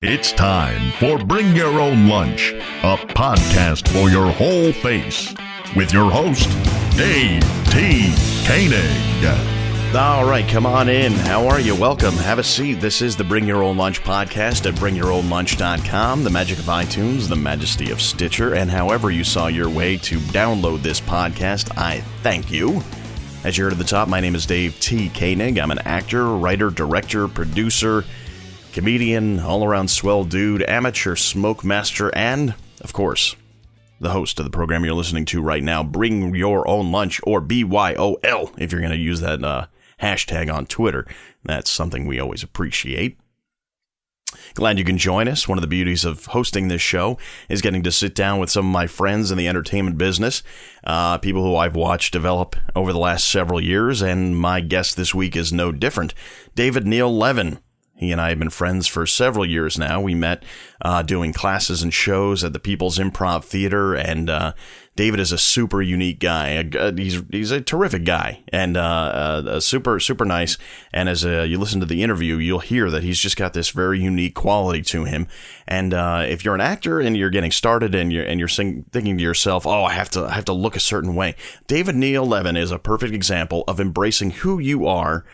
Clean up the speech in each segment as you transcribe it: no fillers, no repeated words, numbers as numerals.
It's time for Bring Your Own Lunch, a podcast for your whole face, with your host, Dave T. Koenig. All right, come on in. How are you? Welcome. Have a seat. This is the Bring Your Own Lunch podcast at BringYourOwnLunch.com, the magic of iTunes, the majesty of Stitcher, and however you saw your way to download this podcast, I thank you. As you heard at the top, my name is Dave T. Koenig. I'm an actor, writer, director, producer, comedian, all-around swell dude, amateur smoke master, and, of course, the host of the program you're listening to right now, Bring Your Own Lunch, or BYOL, if you're going to use that hashtag on Twitter. That's something we always appreciate. Glad you can join us. One of the beauties of hosting this show is getting to sit down with some of my friends in the entertainment business, people who I've watched develop over the last several years, and my guest this week is no different. David Neal Levin. He and I have been friends for several years now. We met doing classes and shows at the People's Improv Theater, and David is a super unique guy. He's a terrific guy, and super nice. And as you listen to the interview, you'll hear that he's just got this very unique quality to him. And if you're an actor and you're getting started and you're thinking to yourself, "Oh, I have to look a certain way," David Neal Levin is a perfect example of embracing who you are,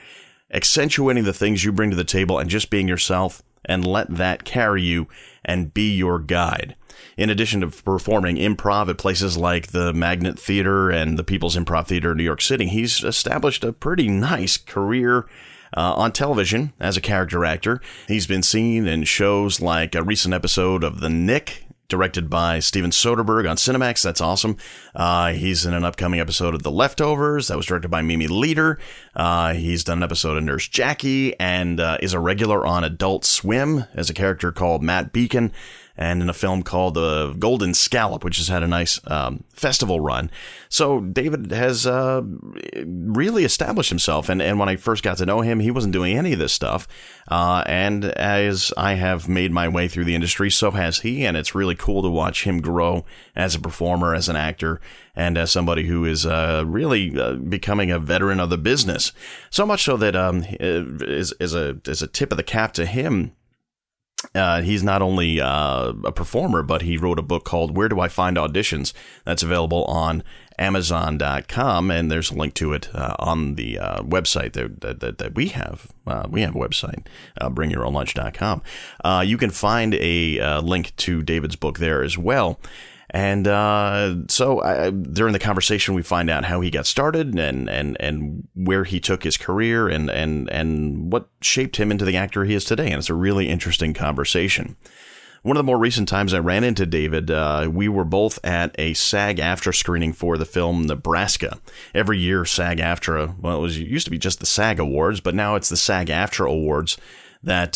accentuating the things you bring to the table, and just being yourself, and let that carry you and be your guide. In addition to performing improv at places like the Magnet Theater and the People's Improv Theater in New York City, he's established a pretty nice career on television as a character actor. He's been seen in shows like a recent episode of The Knick, directed by Steven Soderbergh on Cinemax. That's awesome. He's in an upcoming episode of The Leftovers that was directed by Mimi Leader. He's done an episode of Nurse Jackie, and is a regular on Adult Swim as a character called Matt Beacon, and in a film called The Golden Scallop, which has had a nice festival run. So David has really established himself, and when I first got to know him, he wasn't doing any of this stuff. And as I have made my way through the industry, so has he, and it's really cool to watch him grow as a performer, as an actor, and as somebody who is really becoming a veteran of the business. So much so that as a tip of the cap to him, he's not only a performer, but he wrote a book called Where Do I Find Auditions? That's available on Amazon.com, and there's a link to it on the website that we have. We have a website, BringYourOwnLunch.com. You can find a link to David's book there as well. And so during the conversation, we find out how he got started and where he took his career and what shaped him into the actor he is today. And it's a really interesting conversation. One of the more recent times I ran into David, we were both at a SAG-AFTRA screening for the film Nebraska. Every year, SAG-AFTRA, well, it used to be just the SAG Awards, but now it's the SAG-AFTRA Awards that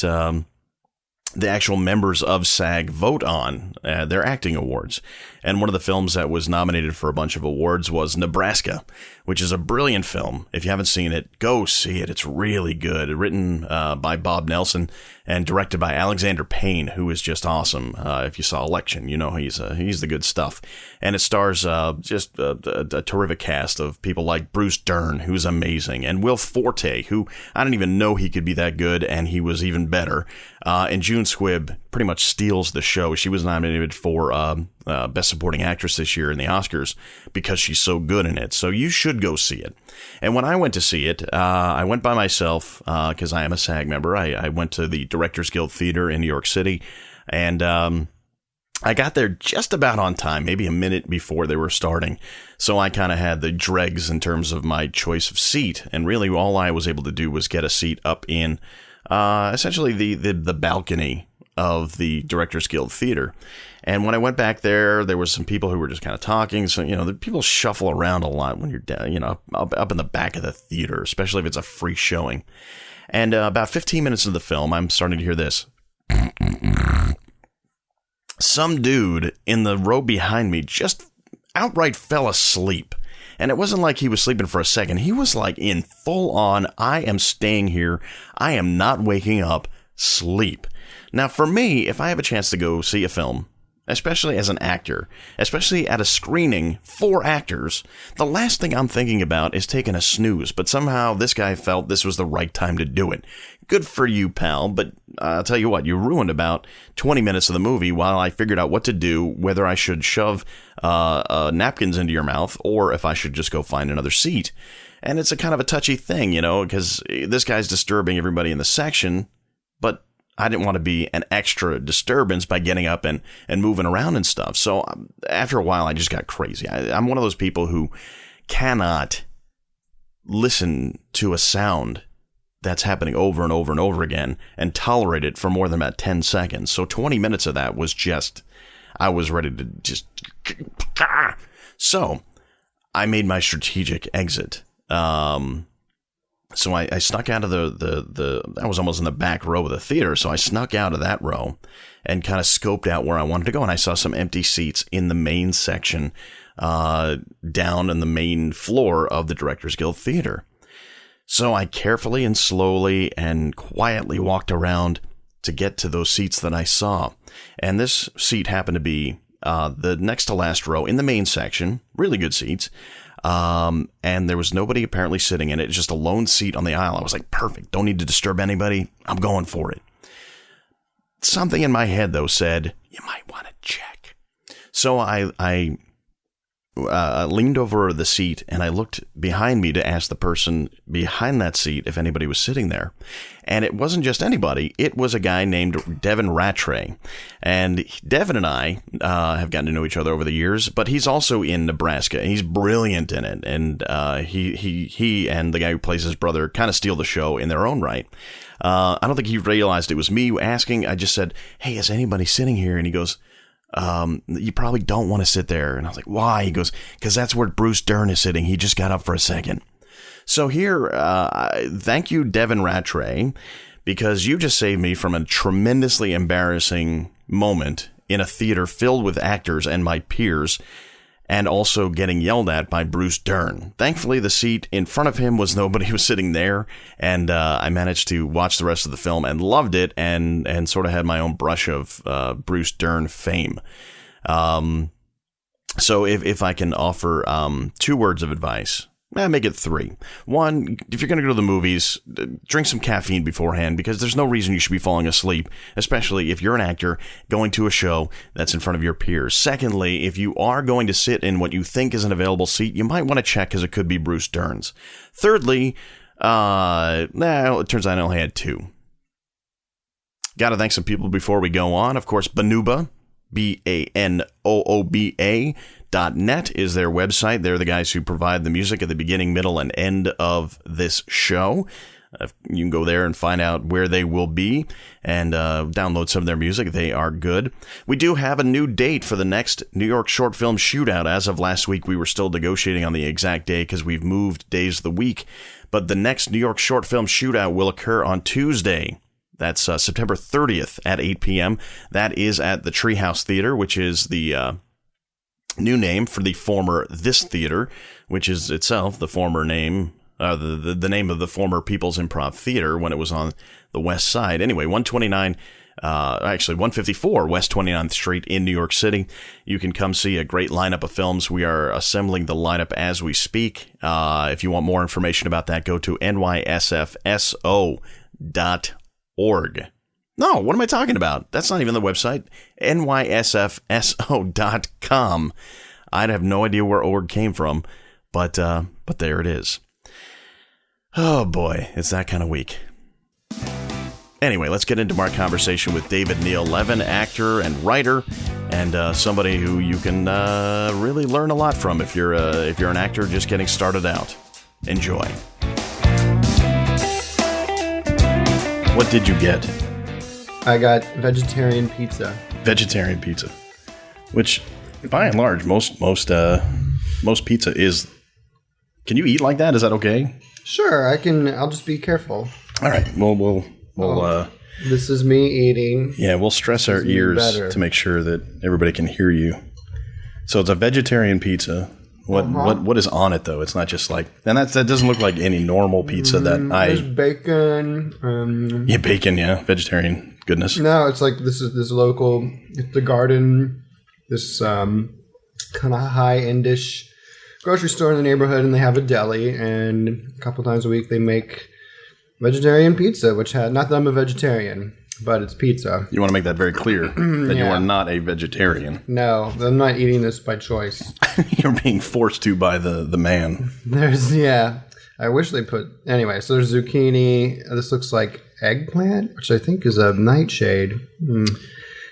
the actual members of SAG vote on their acting awards. And one of the films that was nominated for a bunch of awards was Nebraska, which is a brilliant film. If you haven't seen it, go see it. It's really good. Written by Bob Nelson and directed by Alexander Payne, who is just awesome. If you saw Election, you know he's the good stuff. And it stars just a terrific cast of people like Bruce Dern, who's amazing, and Will Forte, who I didn't even know he could be that good, and he was even better. And June Squibb pretty much steals the show. She was nominated for Best Supporting Actress this year in the Oscars because she's so good in it. So you should go see it. And when I went to see it, I went by myself because I am a SAG member. I went to the Directors Guild Theater in New York City, and I got there just about on time, maybe a minute before they were starting. So I kind of had the dregs in terms of my choice of seat. And really all I was able to do was get a seat up in essentially the balcony of the Directors Guild Theater. And when I went back there, there was some people who were just kind of talking. So, the people shuffle around a lot when you're down, up in the back of the theater, especially if it's a free showing. And about 15 minutes into the film, I'm starting to hear this. Some dude in the row behind me just outright fell asleep. And it wasn't like he was sleeping for a second. He was like in full on, I am staying here, I am not waking up, sleep. Now, for me, if I have a chance to go see a film especially as an actor, especially at a screening for actors, the last thing I'm thinking about is taking a snooze, but somehow this guy felt this was the right time to do it. Good for you, pal, but I'll tell you what, you ruined about 20 minutes of the movie while I figured out what to do, whether I should shove napkins into your mouth or if I should just go find another seat. And it's a kind of a touchy thing, because this guy's disturbing everybody in the section, but I didn't want to be an extra disturbance by getting up and moving around and stuff. So after a while, I just got crazy. I'm one of those people who cannot listen to a sound that's happening over and over and over again and tolerate it for more than about 10 seconds. So 20 minutes of that was just, I was ready to just... So I made my strategic exit. So I snuck out of I was almost in the back row of the theater, so I snuck out of that row and kind of scoped out where I wanted to go, and I saw some empty seats in the main section, down in the main floor of the Directors Guild Theater. So I carefully and slowly and quietly walked around to get to those seats that I saw, and this seat happened to be the next to last row in the main section, really good seats. And there was nobody apparently sitting in it. It's just a lone seat on the aisle. I was like, perfect. Don't need to disturb anybody. I'm going for it. Something in my head, though, said, you might want to check. So I leaned over the seat and I looked behind me to ask the person behind that seat if anybody was sitting there. And it wasn't just anybody. It was a guy named Devin Rattray. And Devin and I have gotten to know each other over the years, but he's also in Nebraska. He's brilliant in it. And he and the guy who plays his brother kind of steal the show in their own right. I don't think he realized it was me asking. I just said, hey, is anybody sitting here? And he goes, you probably don't want to sit there. And I was like, why? He goes, because that's where Bruce Dern is sitting. He just got up for a second. So here, thank you, Devin Rattray, because you just saved me from a tremendously embarrassing moment in a theater filled with actors and my peers, and also getting yelled at by Bruce Dern. Thankfully, the seat in front of him was nobody who was sitting there, and I managed to watch the rest of the film and loved it, and sort of had my own brush of Bruce Dern fame. So if I can offer 2 words of advice, make it 3. 1, if you're going to go to the movies, drink some caffeine beforehand, because there's no reason you should be falling asleep, especially if you're an actor going to a show that's in front of your peers. Secondly, if you are going to sit in what you think is an available seat, you might want to check because it could be Bruce Dern's. Thirdly, it turns out I only had 2. Got to thank some people before we go on. Of course, Banooba, BANOOBA.net is their website. They're the guys who provide the music at the beginning, middle, and end of this show. You can go there and find out where they will be and download some of their music. They are good. We do have a new date for the next New York Short Film Shootout. As of last week, we were still negotiating on the exact day because we've moved days of the week. But the next New York Short Film Shootout will occur on Tuesday. That's September 30th at 8 p.m. That is at the Treehouse Theater, which is the new name for the former This Theater, which is itself the former name, the name of the former People's Improv Theater when it was on the West Side. Anyway, 154 West 29th Street in New York City. You can come see a great lineup of films. We are assembling the lineup as we speak. If you want more information about that, go to nysfso.org. No, what am I talking about? That's not even the website. nysfso.com. I'd have no idea where org came from, but there it is. Oh boy, it's that kind of week. Anyway, let's get into our conversation with David Neal Levin, actor and writer, and somebody who you can really learn a lot from if you're an actor just getting started out. Enjoy. What did you get? I got vegetarian pizza. Vegetarian pizza, which, by and large, most pizza is. Can you eat like that? Is that okay? Sure, I can. I'll just be careful. All right. We'll. This is me eating. Yeah, we'll stress our ears to make sure that everybody can hear you. So it's a vegetarian pizza. What is on it though? It's not just like, and that doesn't look like any normal pizza There's bacon. Bacon. Yeah, vegetarian goodness. No, it's like this local. It's the garden this kind of high-endish grocery store in the neighborhood, and they have a deli, and a couple times a week they make vegetarian pizza, which not that I'm a vegetarian, but it's pizza. You want to make that very clear that you are not a vegetarian. No, I'm not eating this by choice. You're being forced to by the man. I wish they put... Anyway, so there's zucchini. This looks like eggplant, which I think is a nightshade.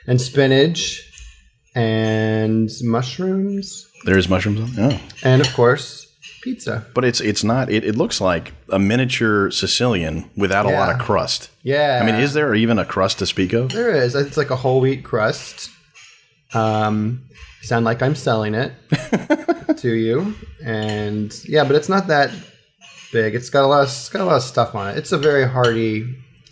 And spinach. And mushrooms. There's mushrooms on there? Oh. And, of course, pizza. But it's not... It looks like a miniature Sicilian without a lot of crust. Yeah. I mean, is there even a crust to speak of? There is. It's like a whole wheat crust. Sound like I'm selling it to you. And, yeah, but it's not that... big. It's got a lot of stuff on it. It's a very hearty.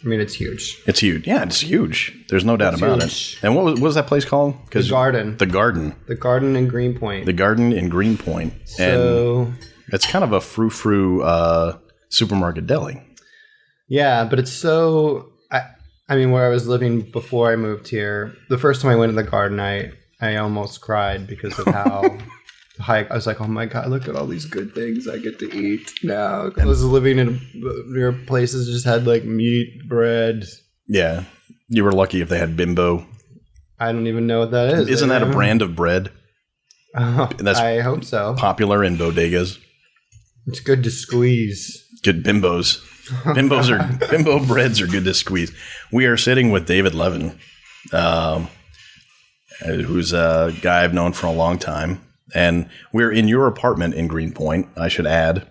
I mean, it's huge. It's huge. Yeah, it's huge. There's no doubt about it. And what was that place called? The Garden. The Garden. The Garden in Greenpoint. The Garden in Greenpoint. So and it's kind of a frou-frou supermarket deli. Yeah, but it's so. I mean, where I was living before I moved here, the first time I went to the Garden, I almost cried because of how. I was like, oh my God, look at all these good things I get to eat now. I was living near places that just had like meat, bread. Yeah. You were lucky if they had Bimbo. I don't even know what that is. Isn't that a brand of bread? That's I hope so. Popular in bodegas. It's good to squeeze. Good bimbos. Bimbo breads are good to squeeze. We are sitting with David Levin, who's a guy I've known for a long time. And we're in your apartment in Greenpoint, I should add.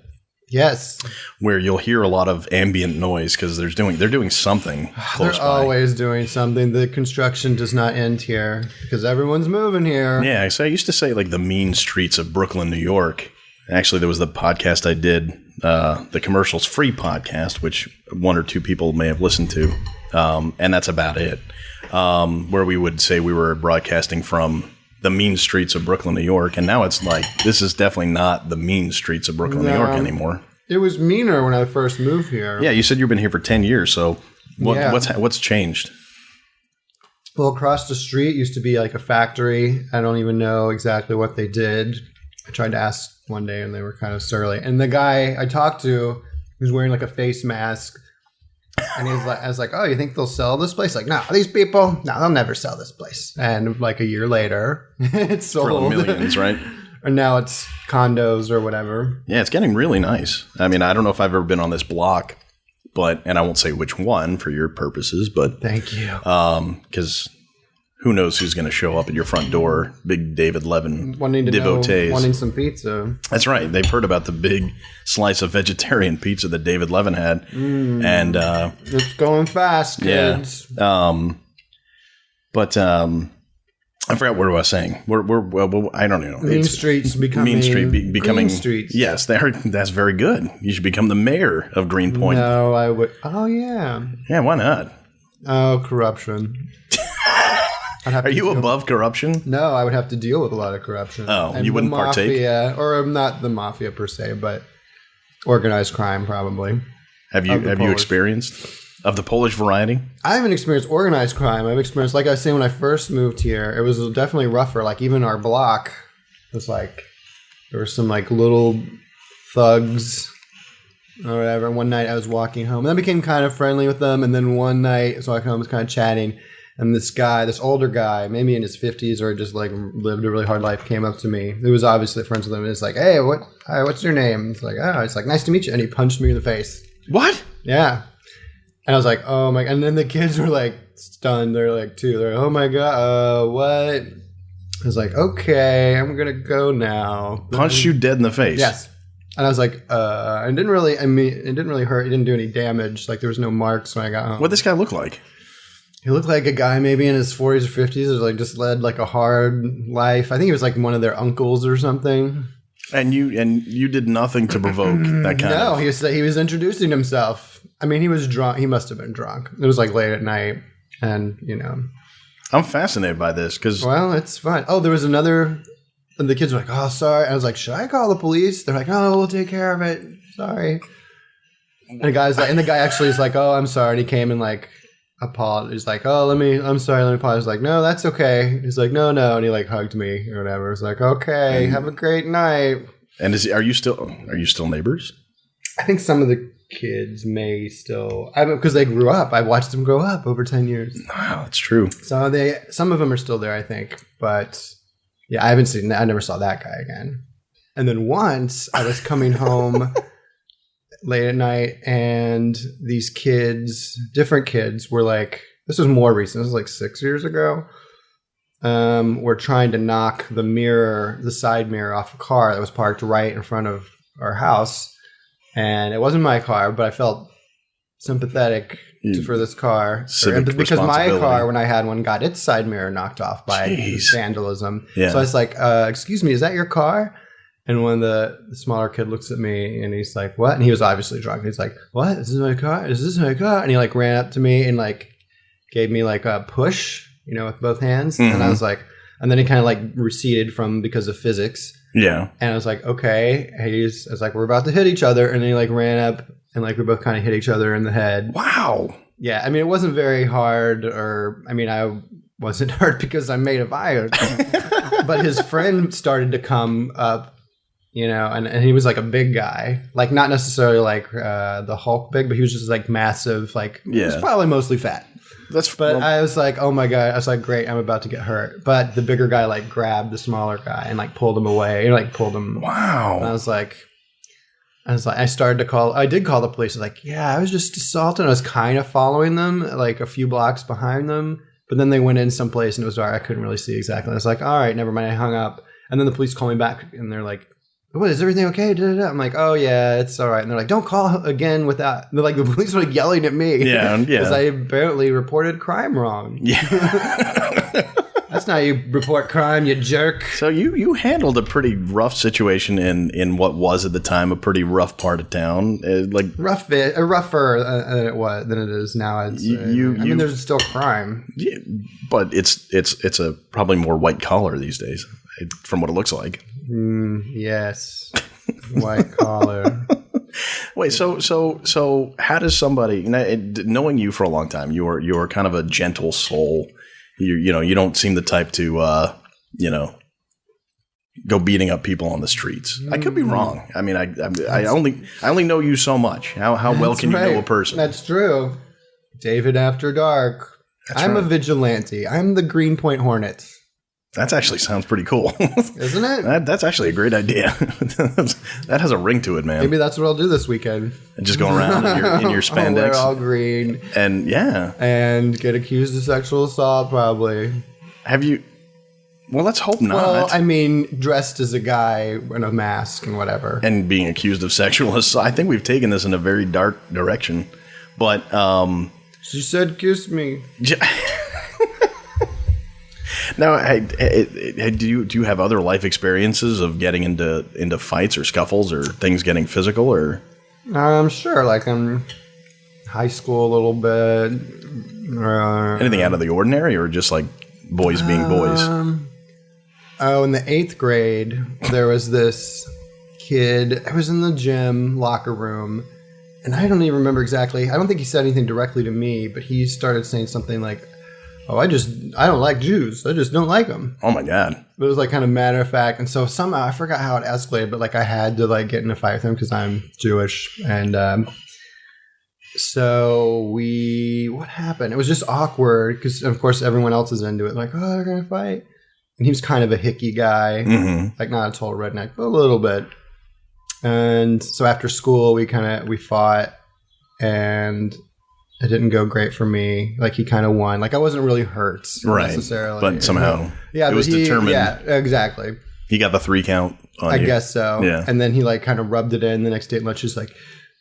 Yes. Where you'll hear a lot of ambient noise because they're doing something close by. They're always doing something. The construction does not end here because everyone's moving here. Yeah, so I used to say like the mean streets of Brooklyn, New York. Actually, there was the podcast I did, the Commercials Free podcast, which one or two people may have listened to. And that's about it. Where we would say we were broadcasting from the mean streets of Brooklyn, New York. And now it's like, this is definitely not the mean streets of Brooklyn, New York anymore. It was meaner when I first moved here. Yeah, you said you've been here for 10 years. So what's changed? Well, across the street used to be like a factory. I don't even know exactly what they did. I tried to ask one day and they were kind of surly. And the guy I talked to was wearing like a face mask. And I was like, oh, you think they'll sell this place? Like, no, these people, no, they'll never sell this place. And like a year later, it's sold. For millions, right? And now it's condos or whatever. Yeah, it's getting really nice. I mean, I don't know if I've ever been on this block, and I won't say which one for your purposes, but. Thank you. Because who knows who's going to show up at your front door? Big David Levin devotees. Wanting some pizza. That's right. They've heard about the big slice of vegetarian pizza that David Levin had. And it's going fast, kids. Yeah. I forgot what I was saying. Well, I don't know. Mean streets becoming Green streets. Yes, that's very good. You should become the mayor of Greenpoint. No, I would. Oh, yeah. Yeah, why not? Oh, corruption. Are you above corruption? No, I would have to deal with a lot of corruption. Oh, and you wouldn't partake? Or not the mafia per se, but organized crime probably. Have you experienced of the Polish variety? I haven't experienced organized crime. I've experienced, like I was saying, when I first moved here, it was definitely rougher. Like even our block was like there were some like little thugs or whatever. One night I was walking home, and I became kind of friendly with them. And then one night, so I was kind of chatting. And this older guy, maybe in his 50s or just like lived a really hard life, came up to me. He was obviously friends with him. And it's like, hey, what's your name? It's like, oh, it's like, nice to meet you. And he punched me in the face. What? Yeah. And I was like, oh my. And then the kids were like stunned. They're like, oh my God, what? I was like, okay, I'm going to go now. Punched you dead in the face? Yes. And I was like, it didn't really hurt. It didn't do any damage. Like there was no marks when I got home. What'd this guy look like? He looked like a guy maybe in his 40s or 50s who like just led like a hard life. I think he was like one of their uncles or something. And you did nothing to provoke that kind of... No, he was introducing himself. I mean, he was drunk. He must have been drunk. It was like late at night. And, I'm fascinated by this because... Well, it's fine. Oh, there was another... And the kids were like, oh, sorry. I was like, should I call the police? They're like, oh, we'll take care of it. Sorry. And the guy actually is like, oh, I'm sorry. And he came and like... He's like, oh, I'm sorry, let me apologize. He's like, no, that's okay. He's like, no. And he like hugged me or whatever. It's like, okay, have a great night. And are you still neighbors? I think some of the kids may still, because they grew up. I watched them grow up over 10 years. Wow, that's true. So some of them are still there, I think. But yeah, I never saw that guy again. And then once I was coming home late at night, and these kids, different kids, were like, this was more recent. This was like 6 years ago. Were trying to knock the side mirror off a car that was parked right in front of our house. And it wasn't my car, but I felt sympathetic for this car. Because my car, when I had one, got its side mirror knocked off by vandalism. Yeah. So I was like, excuse me, is that your car? And when the smaller kid looks at me and he's like, what? And he was obviously drunk. He's like, what? Is this my car? Is this my car? And he like ran up to me and like gave me like a push, with both hands. Mm-hmm. And I was like, and then he kind of like receded because of physics. Yeah. And I was like, okay. I was like, we're about to hit each other. And then he like ran up and like we both kind of hit each other in the head. Wow. Yeah. I mean, it wasn't very hard I wasn't hurt because I made a fire. But his friend started to come up. And he was like a big guy, like not necessarily like the Hulk big, but he was just like massive, like he was probably mostly fat. I was like, oh my God, I was like, great, I'm about to get hurt. But the bigger guy like grabbed the smaller guy and like pulled him away, pulled him. Wow. And I was like, I did call the police. I was like, yeah, I was just assaulted. I was kind of following them, like a few blocks behind them. But then they went in someplace and it was dark. I couldn't really see exactly. I was like, all right, never mind. I hung up. And then the police called me back and they're like, what, is everything okay? Da-da-da. I'm like, oh yeah, it's all right. And they're like, don't call again without. They're like, the police were like yelling at me. Yeah. Because I apparently reported crime wrong. Yeah. That's not how you report crime, you jerk. So you handled a pretty rough situation in what was at the time a pretty rough part of town. Rougher than it is now. There's still crime. Yeah, but it's a probably more white collar these days, from what it looks like. Yes, white collar. Wait, so how does somebody, knowing you for a long time, you're kind of a gentle soul. You don't seem the type to go beating up people on the streets. I could be wrong. I mean, I only know you so much. How well can you know a person? That's true. David After Dark. I'm a vigilante. I'm the Greenpoint Hornets. That actually sounds pretty cool. Isn't it? That's actually a great idea. That has a ring to it, man. Maybe that's what I'll do this weekend. And just go around in your spandex. I'll wear all green. And yeah. And get accused of sexual assault, probably. Have you? Well, let's hope not. Well, I mean, dressed as a guy in a mask and whatever. And being accused of sexual assault. I think we've taken this in a very dark direction. But, she said, kiss me. Now, do you have other life experiences of getting into fights or scuffles or things getting physical or? Sure, like in high school a little bit. Anything out of the ordinary or just like boys being boys? In the 8th grade, there was this kid. I was in the gym locker room, and I don't even remember exactly. I don't think he said anything directly to me, but he started saying something like, oh, I don't like Jews. I just don't like them. Oh, my God. But it was like kind of matter of fact. And so somehow, I forgot how it escalated, but like I had to like get in a fight with him because I'm Jewish. And so what happened? It was just awkward because, of course, everyone else is into it. Like, oh, they're going to fight. And he was kind of a hickey guy, like not a total redneck, but a little bit. And so after school, we fought, and it didn't go great for me. Like he kind of won. Like I wasn't really hurt necessarily, but somehow it was determined. Yeah, exactly. He got the 3 count on you. I guess so. Yeah. And then he like kind of rubbed it in the next day and just like,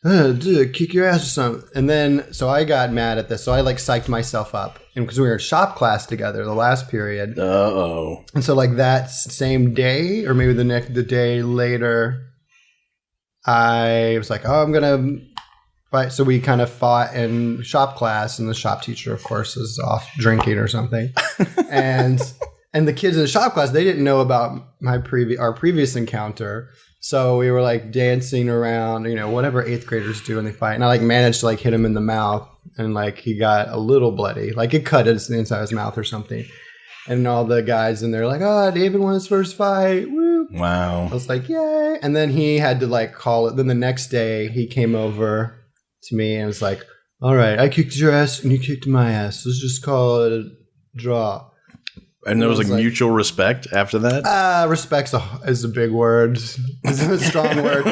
dude, kick your ass or something. And then so I got mad at this. So I like psyched myself up, and because we were in shop class together the last period. Uh-oh. And so like that same day, or maybe the day later, I was like, oh, I'm gonna. So we kind of fought in shop class, and the shop teacher, of course, is off drinking or something. and the kids in the shop class, they didn't know about our previous encounter. So we were like dancing around, whatever 8th graders do when they fight. And I like managed to like hit him in the mouth and like he got a little bloody, like it cut the inside of his mouth or something. And all the guys in there like, oh, David won his first fight. Woo. Wow. I was like, yay. And then he had to like call it. Then the next day he came over to me and was like, all right, I kicked your ass and you kicked my ass. Let's just call it a draw. And there was like mutual respect after that? Respect is a big word. It's a strong word.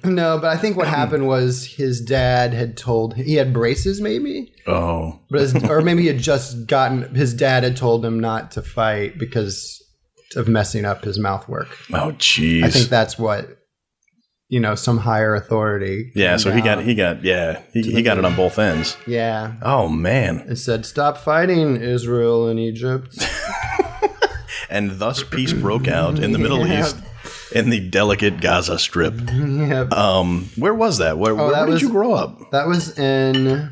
No, but I think what happened was his dad had told he had braces maybe. Oh. Or maybe he had just gotten, his dad had told him not to fight because of messing up his mouth work. Oh, jeez. I think that's what, some higher authority. Yeah, so he got it on both ends. Yeah. Oh, man. It said, stop fighting Israel and Egypt. And thus peace broke out in the Middle East in the delicate Gaza Strip. Yep. Where was that? Where did you grow up? That was in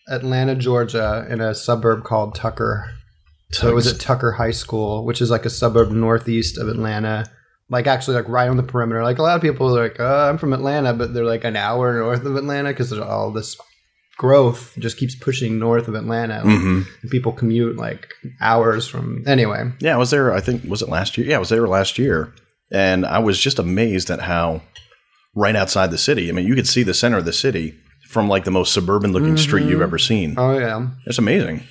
Atlanta, Georgia, in a suburb called Tucker. So it was at Tucker High School, which is like a suburb northeast of Atlanta. Like actually like right on the perimeter. Like a lot of people are like, oh, I'm from Atlanta, but they're like an hour north of Atlanta because there's all this growth just keeps pushing north of Atlanta. And people commute like hours from anyway. Yeah, I was there, I think, was it last year? Yeah, I was there last year. And I was just amazed at how right outside the city, I mean, you could see the center of the city from like the most suburban looking street you've ever seen. Oh, yeah. It's amazing.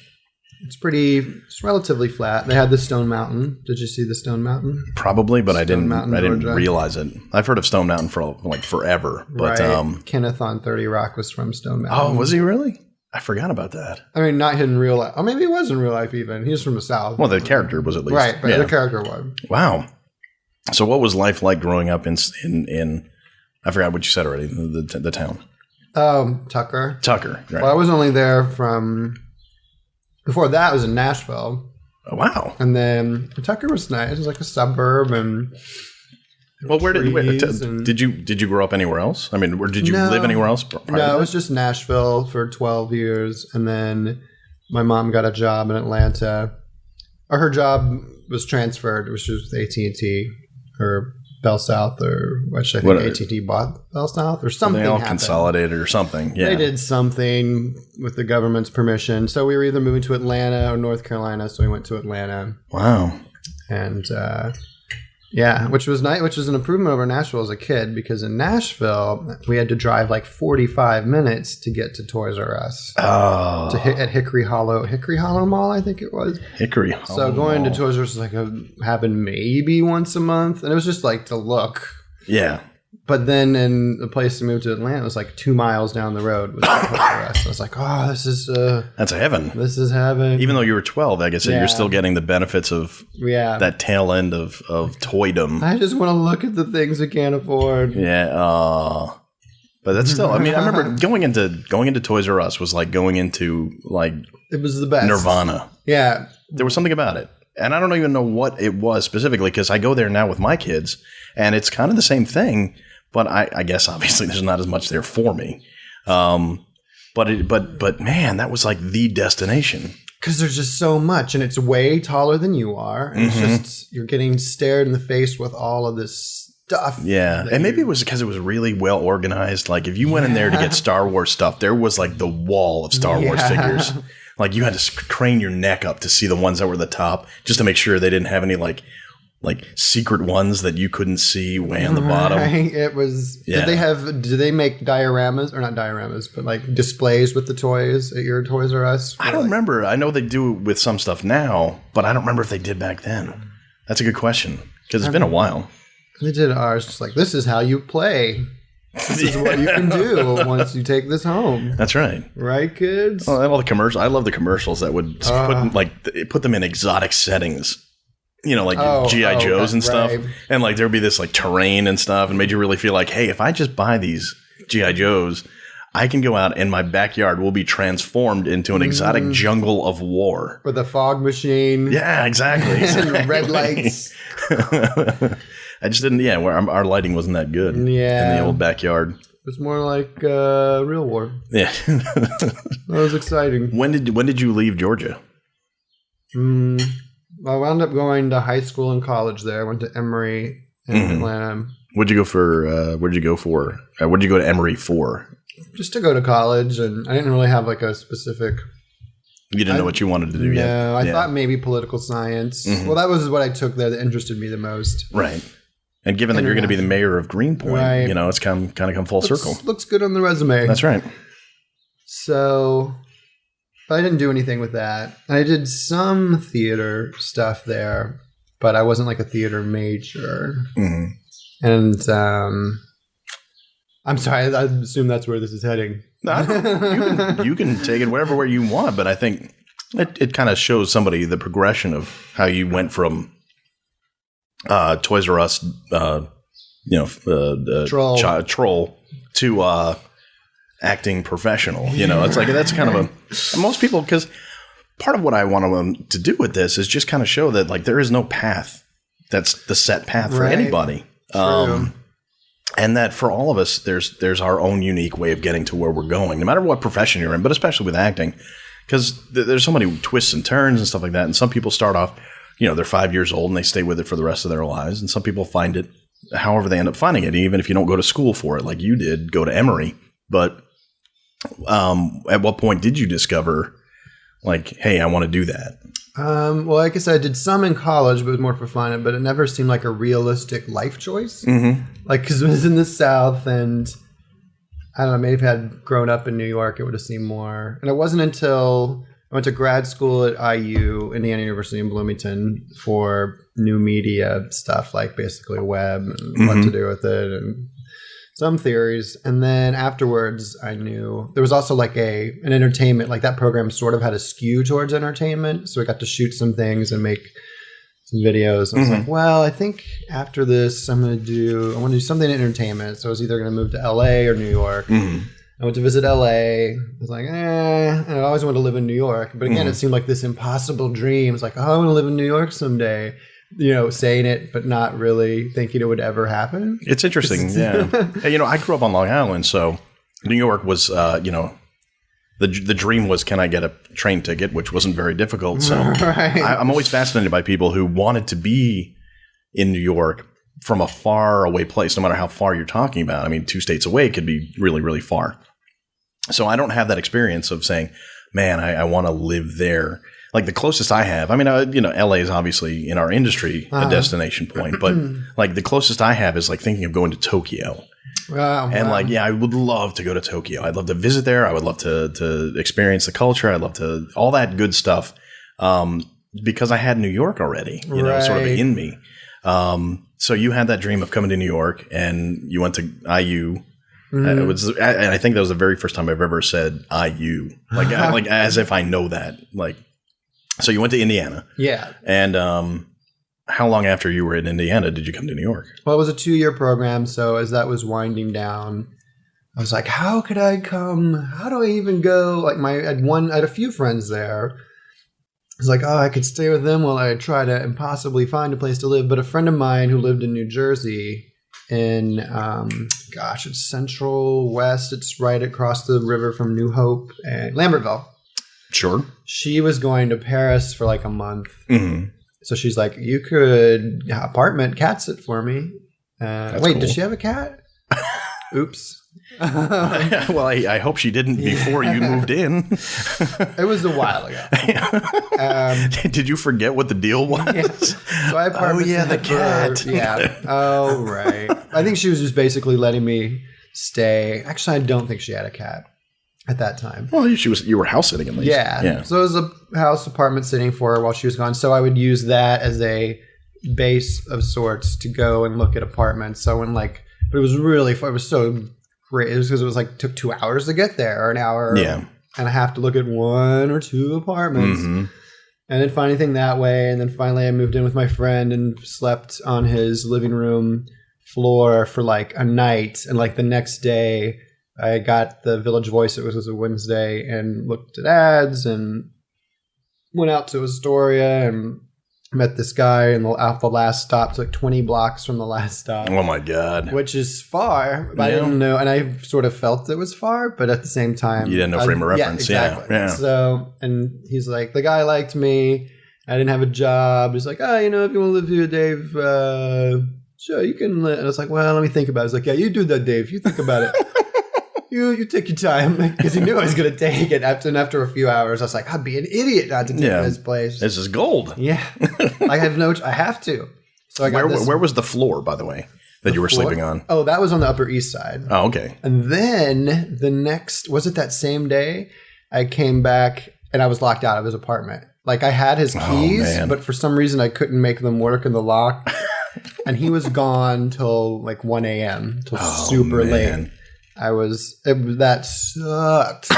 It's relatively flat. They had the Stone Mountain. Did you see the Stone Mountain? Probably, but I didn't Georgia. realize it. I've heard of Stone Mountain for like forever. But right. Kenneth on 30 Rock was from Stone Mountain. Oh, was he really? I forgot about that. I mean, not in real life. Oh, maybe he was in real life even. He was from the South. Well, the character was at least. Right, but the character was. Wow. So what was life like growing up in I forgot what you said already, the town? Tucker. Tucker, right. Well, I was only there from... Before that, I was in Nashville. Oh, wow. And then Tucker was nice. It was like a suburb and... Well, did you grow up anywhere else? I mean, did you live anywhere else? No, it was just Nashville for 12 years. And then my mom got a job in Atlanta. Or her job was transferred. It was just AT&T or Bell South, or which I think AT&T bought Bell South or something. They all happened. Consolidated or something. Yeah, they did something with the government's permission. So we were either moving to Atlanta or North Carolina. So we went to Atlanta. Wow. And which was nice, which was an improvement over Nashville as a kid, because in Nashville we had to drive like 45 minutes to get to Toys R Us. Oh. At Hickory Hollow Mall, I think it was. Hickory Hollow. So going to Toys R Us was like happened maybe once a month, and it was just like to look. Yeah. But then in the place to move to Atlanta, it was like 2 miles down the road was Toys R Us. I was like, oh, this is that's heaven. This is heaven. Even though you were 12, I guess you're still getting the benefits of that tail end of toydom. I just want to look at the things we can't afford. Yeah. But that's still, I mean, I remember going into Toys R Us was like going into like it was the best. Nirvana. Yeah. There was something about it. And I don't even know what it was specifically, because I go there now with my kids and it's kind of the same thing. But I guess obviously there's not as much there for me. But man, that was like the destination. Because there's just so much, and it's way taller than you are. And it's just, you're getting stared in the face with all of this stuff. Yeah. And maybe it was because it was really well organized. Like if you went in there to get Star Wars stuff, there was like the wall of Star Wars figures. Like you had to crane your neck up to see the ones that were the top, just to make sure they didn't have any like secret ones that you couldn't see way on the bottom. It was. Yeah. Did they make dioramas, or not dioramas, but like displays with the toys at your Toys R Us? I don't remember. I know they do with some stuff now, but I don't remember if they did back then. That's a good question, because it's been a while. They did ours. Just like, this is how you play. This is what you can do once you take this home. That's right. Right, kids? Oh, all the commercials. I love the commercials that would put them in exotic settings. You know, like G.I. Joes and stuff. Right. And like there would be this like terrain and stuff, and made you really feel like, hey, if I just buy these G.I. Joes, I can go out and my backyard will be transformed into an exotic jungle of war. With a fog machine. Yeah, exactly. And red lights. I just didn't, where our lighting wasn't that good in the old backyard. It was more like real war. Yeah. That was exciting. When did you leave Georgia? I wound up going to high school and college there. I went to Emory in Atlanta. What'd you go to Emory for? just to go to college, and I didn't really have like a specific. You didn't know what you wanted to do yet. No, I thought maybe political science. Mm-hmm. Well, that was what I took there that interested me the most. Right. And given that you're going to be the mayor of Greenpoint, right. It's kind of come full circle. Looks good on the resume. That's right. So, but I didn't do anything with that. I did some theater stuff there, but I wasn't like a theater major. Mm-hmm. And I'm sorry, I assume that's where this is heading. No, you can take it wherever you want, but I think it kind of shows somebody the progression of how you went from Toys R Us, troll to acting professional. It's like that's kind of most people, because part of what I want to do with this is just kind of show that like there is no path that's the set path for anybody. And that for all of us, there's our own unique way of getting to where we're going, no matter what profession you're in, but especially with acting, because there's so many twists and turns and stuff like that. And some people start off, they're 5 years old and they stay with it for the rest of their lives. And some people find it however they end up finding it, even if you don't go to school for it, like you did, go to Emory. But at what point did you discover, like, hey, I want to do that? Well, like I said, I did some in college, but it was more for fun. But it never seemed like a realistic life choice. Mm-hmm. Like, because it was in the South, and I don't know, maybe if I had grown up in New York, it would have seemed more. And it wasn't until I went to grad school at IU, Indiana University in Bloomington, for new media stuff, like basically web and what to do with it, and some theories. And then afterwards, I knew there was also like an entertainment, like that program sort of had a skew towards entertainment. So I got to shoot some things and make some videos. And I was like, well, I think after this, I want to do something in entertainment. So I was either going to move to LA or New York. I went to visit LA. I was like, and I always wanted to live in New York. But again, it seemed like this impossible dream. It's like, oh, I want to live in New York someday. Saying it, but not really thinking it would ever happen. It's interesting. Yeah. Hey, I grew up on Long Island, so New York was, the dream was, can I get a train ticket, which wasn't very difficult. So I'm always fascinated by people who wanted to be in New York from a far away place, no matter how far you're talking about. I mean, 2 states away could be really, really far. So I don't have that experience of saying, man, I want to live there. Like the closest I have, I mean, LA is obviously in our industry a destination point, but like the closest I have is like thinking of going to Tokyo. Wow. And like, I would love to go to Tokyo. I'd love to visit there. I would love to experience the culture. I'd love to, all that good stuff. Because I had New York already, sort of in me. So you had that dream of coming to New York, and you went to IU. And I think that was the very first time I've ever said IU, like as if I know that. Like, so you went to Indiana, and how long after you were in Indiana did you come to New York? Well, it was a 2-year program, so as that was winding down, I was like, how could I come? How do I even go? Like I had a few friends there. I was like, oh, I could stay with them while I try to impossibly find a place to live. But a friend of mine who lived in New Jersey in, it's Central West. It's right across the river from New Hope and Lambertville. Sure. She was going to Paris for like a month. Mm-hmm. So she's like, you could apartment cat sit for me. Wait, cool. Does she have a cat? Oops. Well, I hope she didn't before you moved in. It was a while ago. Did you forget what the deal was? Yeah. So I the cat. Oh, right. I think she was just basically letting me stay. Actually, I don't think she had a cat at that time. Well, you were house sitting at least. Yeah. So it was a house apartment sitting for her while she was gone. So I would use that as a base of sorts to go and look at apartments. So when but it was really fun. It was so great. It was because it was took 2 hours to get there, or an hour. Yeah. And I have to look at 1 or 2 apartments. Mm-hmm. And then find anything that way. And then finally I moved in with my friend and slept on his living room floor for a night. And the next day I got the Village Voice. It was a Wednesday, and looked at ads and went out to Astoria and met this guy off the last stop. It's 20 blocks from the last stop. Oh my God. Which is far. But I didn't know. And I sort of felt it was far, but at the same time. You didn't know frame of reference. Yeah, exactly. Yeah. So, and he's like, the guy liked me. I didn't have a job. He's like, if you want to live here, Dave, sure, you can live. And I was like, well, let me think about it. He's like, yeah, you do that, Dave. You think about it. you take your time, because he knew I was going to take it. After a few hours, I was like, I'd be an idiot not to take this place. This is gold. Yeah, I have to. So I got where was the floor, by the way, that you were sleeping on? Oh, that was on the Upper East Side. Oh, okay. And then the next, was it that same day? I came back and I was locked out of his apartment. Like I had his keys, but for some reason I couldn't make them work in the lock. And he was gone till like 1 a.m. till super late. That sucked.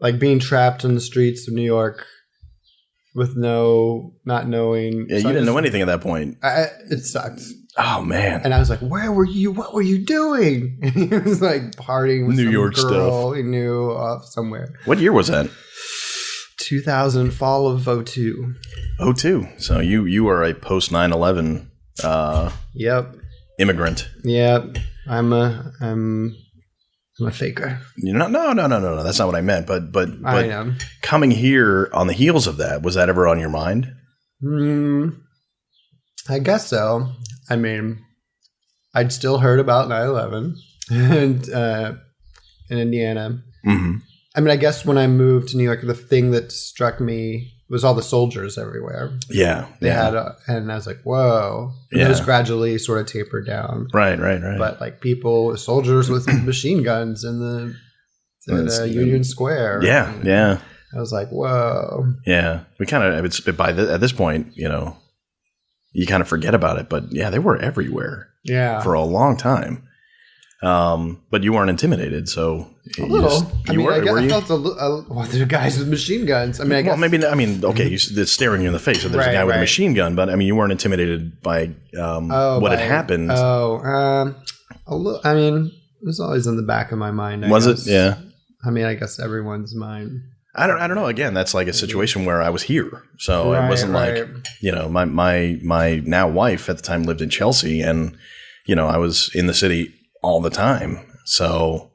Like being trapped in the streets of New York with not knowing. Yeah, you didn't know anything at that point. It sucked. Oh man! And I was like, "Where were you? What were you doing?" And he was like partying with New York girl stuff he knew off somewhere. What year was that? 2000, fall of 02. 02. So you are a post 9/11. Yep. Immigrant. Yep. I'm a faker. No. That's not what I meant. But I am. Coming here on the heels of that, was that ever on your mind? I guess so. I mean, I'd still heard about 9/11 and in Indiana. Mm-hmm. I mean, I guess when I moved to New York, the thing that struck me was all the soldiers everywhere. Yeah. They had, and I was like, whoa. And it was gradually sort of tapered down. Right. But like soldiers with machine guns in the Union Square. Yeah. I was like, whoa. Yeah. We kind of, at this point, you kind of forget about it. But yeah, they were everywhere. Yeah. For a long time. But you weren't intimidated, so a little. I felt the guys with machine guns. I mean, I guess. Well, okay, it's staring you in the face. So there's a guy with a machine gun, but I mean, you weren't intimidated by what had happened. A little. I mean, it was always in the back of my mind. Was it? Yeah. I mean, I guess everyone's mind. I don't know. Again, that's like a situation where I was here, so it wasn't like my now wife at the time lived in Chelsea, and I was in the city all the time. So,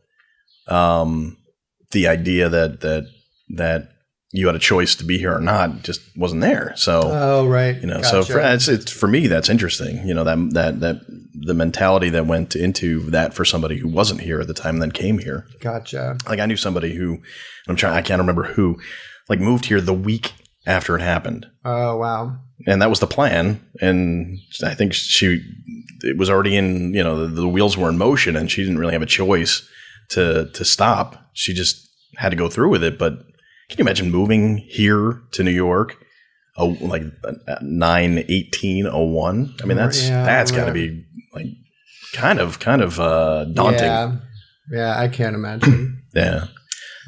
the idea that you had a choice to be here or not just wasn't there. So, Gotcha. So for me, that's interesting. That the mentality that went into that for somebody who wasn't here at the time and then came here. Gotcha. Like I knew somebody who I can't remember who, like moved here the week after it happened. Oh, wow. And that was the plan. And I think it was already in, the wheels were in motion and she didn't really have a choice to stop. She just had to go through with it. But can you imagine moving here to New York, like 9/18/01? I mean, that's got to be like kind of daunting. Yeah, I can't imagine. Yeah.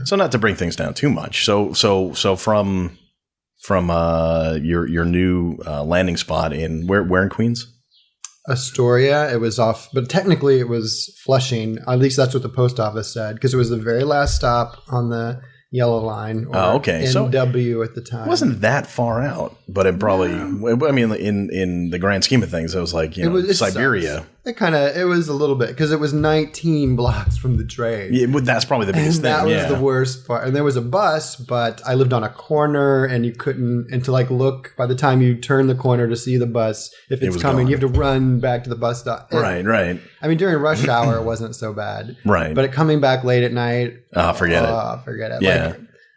So not to bring things down too much. So from your new landing spot in where in Queens? Astoria. It was off, but technically it was Flushing. At least that's what the post office said, because it was the very last stop on the Yellow Line. Or NW at the time. It wasn't that far out, but it probably. I mean, in the grand scheme of things, it was like Siberia. Sucks. It was a little bit, because it was 19 blocks from the train. Yeah, that's probably the biggest thing. That was the worst part. And there was a bus, but I lived on a corner, and you couldn't. And to look, by the time you turn the corner to see the bus, if it's coming, gone. You have to run back to the bus stop. Right. I mean, during rush hour, it wasn't so bad. Right. But coming back late at night, forget it. Yeah.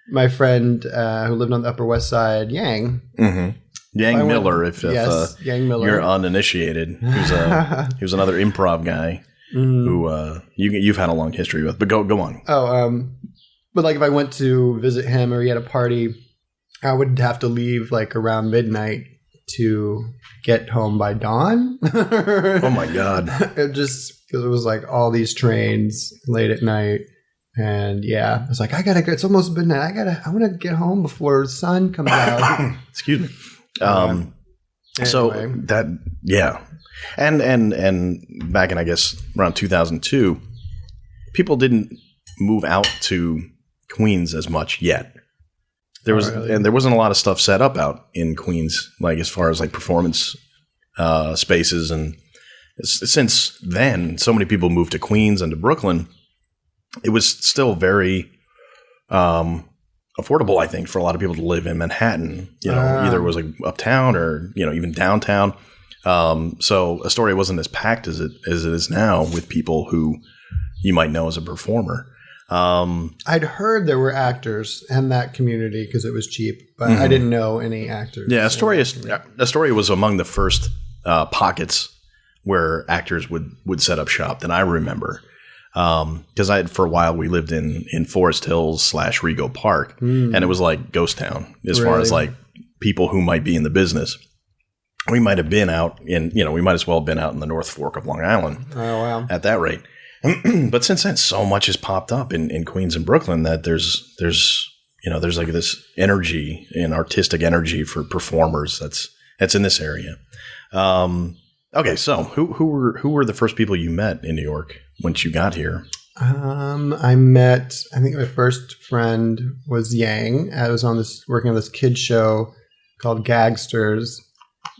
My friend who lived on the Upper West Side, Yang. Mm-hmm. Yang Miller, if Yang Miller. You're uninitiated, he was another improv guy who you've had a long history with. But go on. But if I went to visit him or he had a party, I would have to leave around midnight to get home by dawn. Oh my God! Because it was all these trains late at night. And I was like, it's almost midnight. I want to get home before the sun comes out. Excuse me. Anyway. So that, and back in, I guess, around 2002, people didn't move out to Queens as much yet. There wasn't a lot of stuff set up out in Queens, as far as performance spaces. And since then, so many people moved to Queens and to Brooklyn. It was still very affordable, I think, for a lot of people to live in Manhattan. Either it was uptown or even downtown. So Astoria wasn't as packed as it is now with people who you might know as a performer. I'd heard there were actors in that community because it was cheap, but I didn't know any actors. Yeah, Astoria was among the first pockets where actors would set up shop that I remember. Because for a while we lived in Forest Hills / Rego Park, and it was like ghost town as far as like people who might be in the business. We might have been out we might as well have been out in the North Fork of Long Island. Oh, wow. At that rate. But since then, so much has popped up in Queens and Brooklyn that there's like this energy and artistic energy for performers that's in this area. Okay, so who were the first people you met in New York once you got here? I think my first friend was Yang. I was working on this kid show called Gagsters.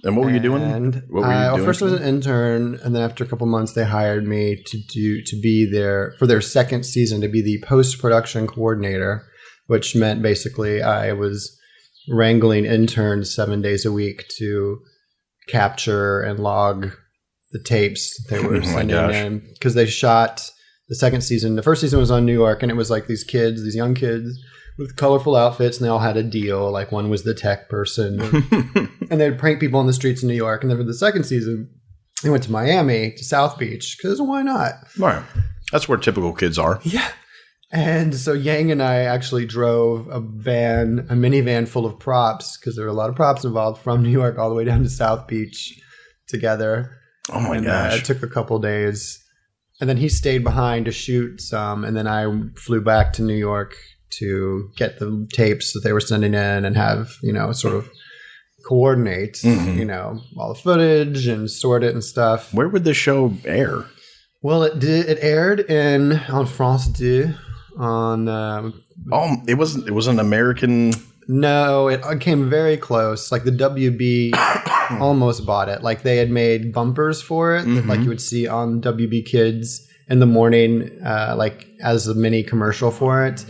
And what were you doing? What were you doing? First I was an intern, and then after a couple months, they hired me to be there for their second season to be the post-production coordinator, which meant basically I was wrangling interns 7 days a week to capture and log the tapes they were sending in, because they shot the second season. The first season was on New York, and it was like these young kids with colorful outfits, and they all had a deal. Like one was the tech person, and they'd prank people on the streets in New York. And then for the second season, they went to Miami, to South Beach, because why not? Right. That's where typical kids are. Yeah. And so Yang and I actually drove a minivan full of props, because there were a lot of props involved, from New York all the way down to South Beach together. Oh my gosh. It took a couple days. And then he stayed behind to shoot some, and then I flew back to New York to get the tapes that they were sending in and have, sort of coordinate, all the footage and sort it and stuff. Where would this show air? Well, it aired on France 2 on... it was an American... No, it came very close. Like the WB almost bought it. Like they had made bumpers for it, like you would see on WB Kids in the morning, like as a mini commercial for it.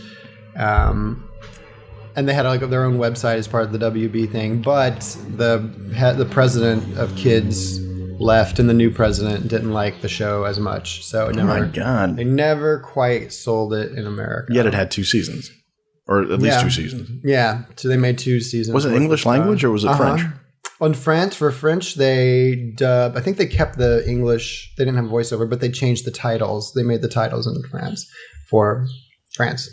And they had like their own website as part of the WB thing, but the president of Kids left, and the new president didn't like the show as much, so they never quite sold it in America. Yet it had 2 seasons, or at least 2 seasons. Yeah, so they made 2 seasons. Was it English language or was it French? On French, they dubbed. I think they kept the English. They didn't have voiceover, but they changed the titles. They made the titles in France for France.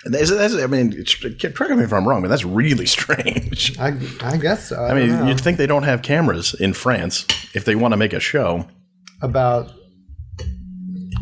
I mean, correct me if I'm wrong, but that's really strange. I guess so. I mean, you'd think they don't have cameras in France if they want to make a show about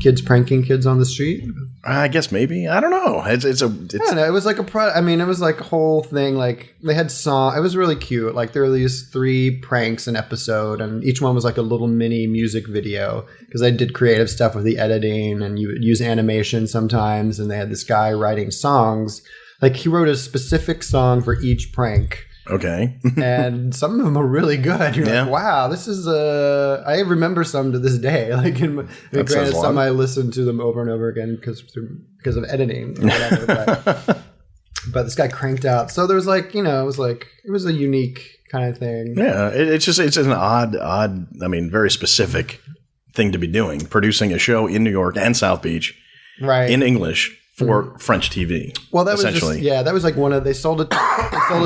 kids pranking kids on the street. I guess maybe. I don't know. I don't know. It was like it was like a whole thing. Like they had song. It was really cute. Like there were these 3 pranks an episode, and each one was like a little mini music video, because they did creative stuff with the editing, and you would use animation sometimes. And they had this guy writing songs. Like he wrote a specific song for each prank. Okay. And some of them are really good. You're like, wow, this is I remember some to this day. Like, granted, some I listened to them over and over again because of editing or whatever. But this guy cranked out. So there was it was a unique kind of thing. Yeah, it's an odd, I mean, very specific thing to be doing, producing a show in New York and South Beach, right, in English. For French TV. Well, that was that was like they sold it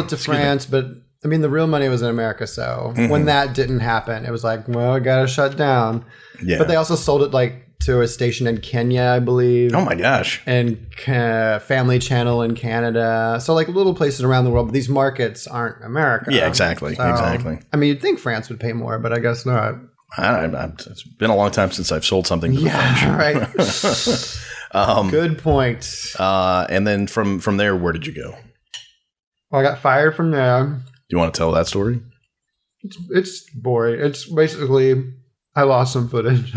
to France, but I mean the real money was in America. So when that didn't happen, it was like, well, I gotta shut down. Yeah. But they also sold it like to a station in Kenya, I believe. Oh my gosh. And Family Channel in Canada. So like little places around the world, but these markets aren't America. Yeah, exactly. Exactly. I mean, you'd think France would pay more, but I guess not. It's been a long time since I've sold something to the French. Right. Good point. And then from there, where did you go? Well, I got fired from there. Do you want to tell that story? It's boring. It's basically I lost some footage.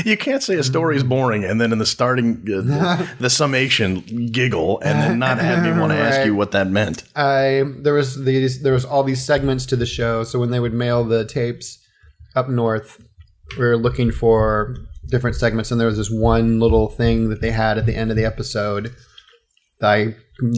You can't say a story is boring and then in the starting, the summation, giggle, and then not have me want to ask you what that meant. There was all these segments to the show. So when they would mail the tapes up north, we were looking for different segments, and there was this one little thing that they had at the end of the episode I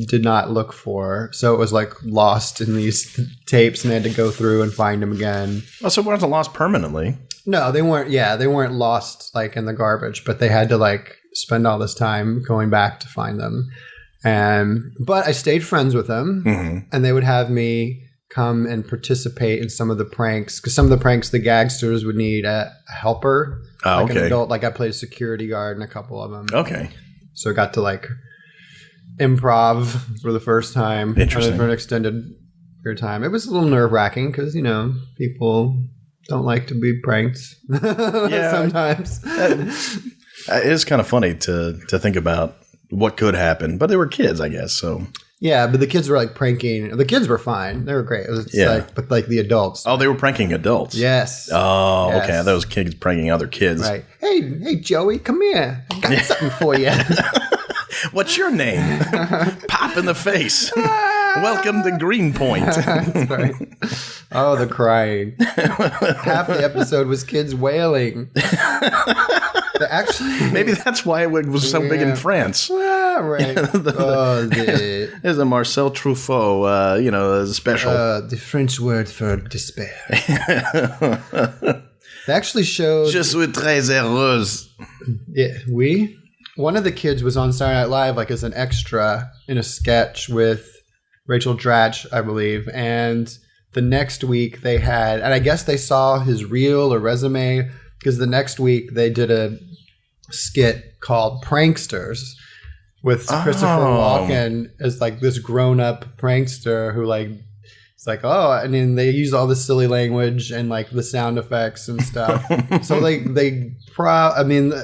did not look for. So it was like lost in these tapes, and they had to go through and find them again. Oh, so it wasn't lost permanently. No, they weren't. Yeah, they weren't lost like in the garbage, but they had to like spend all this time going back to find them. But I stayed friends with them, and they would have me come and participate in some of the pranks, because some of the pranks the gagsters would need a helper, an adult. Like I played security guard in a couple of them. Okay, so I got to like improv for the first time. Interesting. For an extended period of time. It was a little nerve-wracking because people don't like to be pranked. Sometimes. It is kind of funny to think about what could happen, but they were kids, I guess. So yeah, but the kids were like pranking. The kids were fine; they were great. It was but the adults. Oh, they were pranking adults. Yes. Oh, yes. Okay. Those kids pranking other kids. Right. Hey, Joey, come here. I got something for you. What's your name? Pop in the face. Welcome to Greenpoint. That's right. Oh, the crying. Half the episode was kids wailing. Actually, maybe that's why it was so big in France. Right. There's a Marcel Truffaut, special. The French word for despair. They actually showed. Je suis très heureuse. Yeah, one of the kids was on Saturday Night Live, like as an extra in a sketch with Rachel Dratch, I believe, and the next week they had, and I guess they saw his reel or resume, because the next week they did a skit called Pranksters with Christopher Walken as like this grown-up prankster who like, it's like, I mean, they use all this silly language and like the sound effects and stuff. So I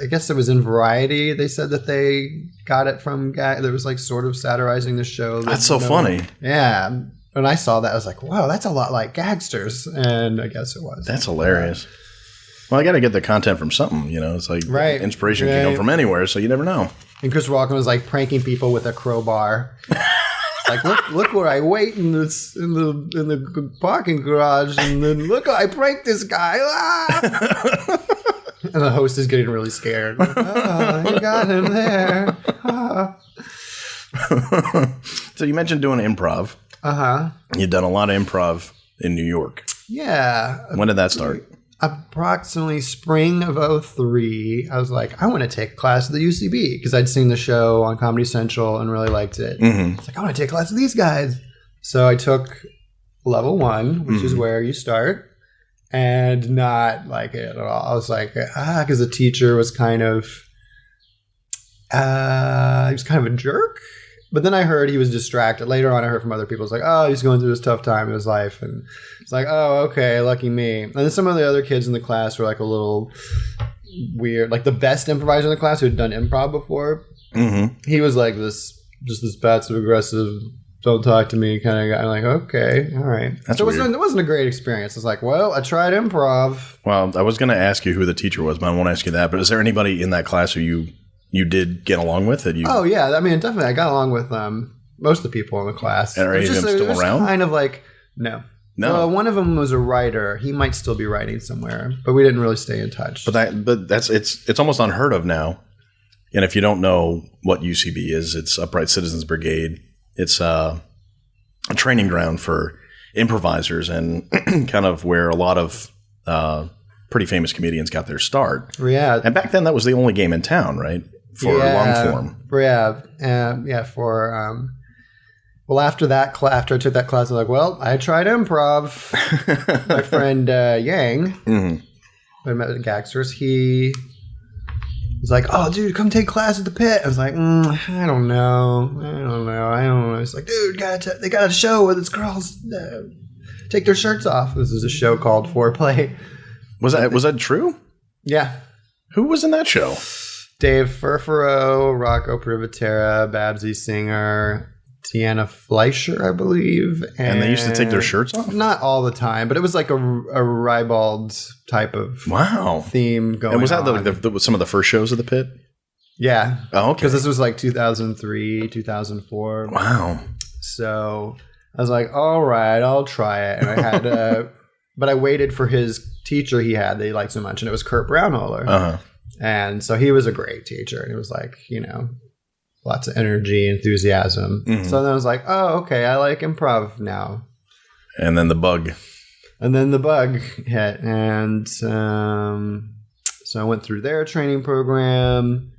guess it was in Variety. They said that they got it from there was like sort of satirizing the show. That's so funny. Yeah. When I saw that, I was like, wow, that's a lot like Gagsters. And I guess it was. That's hilarious. Well, I got to get the content from something, It's like inspiration can come from anywhere, so you never know. And Chris Walken was like pranking people with a crowbar. Like, look where I wait in the parking garage, and then look, I pranked this guy. Ah! And the host is getting really scared. You got him there. So you mentioned doing improv. You've done a lot of improv in New York. Yeah. When did that start? Approximately spring of 2003, I was like, I want to take a class at the UCB, because I'd seen the show on Comedy Central and really liked it. It's like, I want to take a class with these guys. So I took level 1, which is where you start, and not like it at all. I was like, because the teacher was kind of, he was kind of a jerk. But then I heard he was distracted. Later on, I heard from other people. It's like, he's going through this tough time in his life. And it's like, okay, lucky me. And then some of the other kids in the class were like a little weird. Like the best improviser in the class who had done improv before. He was like this passive aggressive, don't talk to me kind of guy. I'm like, okay, all right. That's weird. It wasn't a great experience. It's like, well, I tried improv. Well, I was going to ask you who the teacher was, but I won't ask you that. But is there anybody in that class who you did get along with? Oh, yeah. I mean, definitely. I got along with most of the people in the class. And are any of them still around? Kind of like, no. One of them was a writer. He might still be writing somewhere, but we didn't really stay in touch. But it's almost unheard of now. And if you don't know what UCB is, it's Upright Citizens Brigade. It's a training ground for improvisers and kind of where a lot of pretty famous comedians got their start. Yeah. And back then, that was the only game in town, right? For long form. Well, after I took that class, I was like, well, I tried improv. My friend Yang, I met at Gagsters, he was like, oh, dude, come take class at the Pit. I was like, I don't know. He's like, dude, they got a show where these girls take their shirts off. This is a show called Foreplay. Was that true? Yeah. Who was in that show? Dave Furfuro, Rocco Privatera, Babsy Singer, Tiana Fleischer, I believe. And they used to take their shirts off? Not all the time, but it was like a ribald type of theme going on. And was that like some of the first shows of the Pit? Yeah. Oh, okay. Because this was like 2003, 2004. Wow. So I was like, all right, I'll try it. And I had but I waited for his teacher that he liked so much, and it was Kurt Brownholer. And so he was a great teacher, and it was like, lots of energy, enthusiasm. Mm-hmm. So then I was like, oh, okay, I like improv now. And then the bug. hit. And so I went through their training program.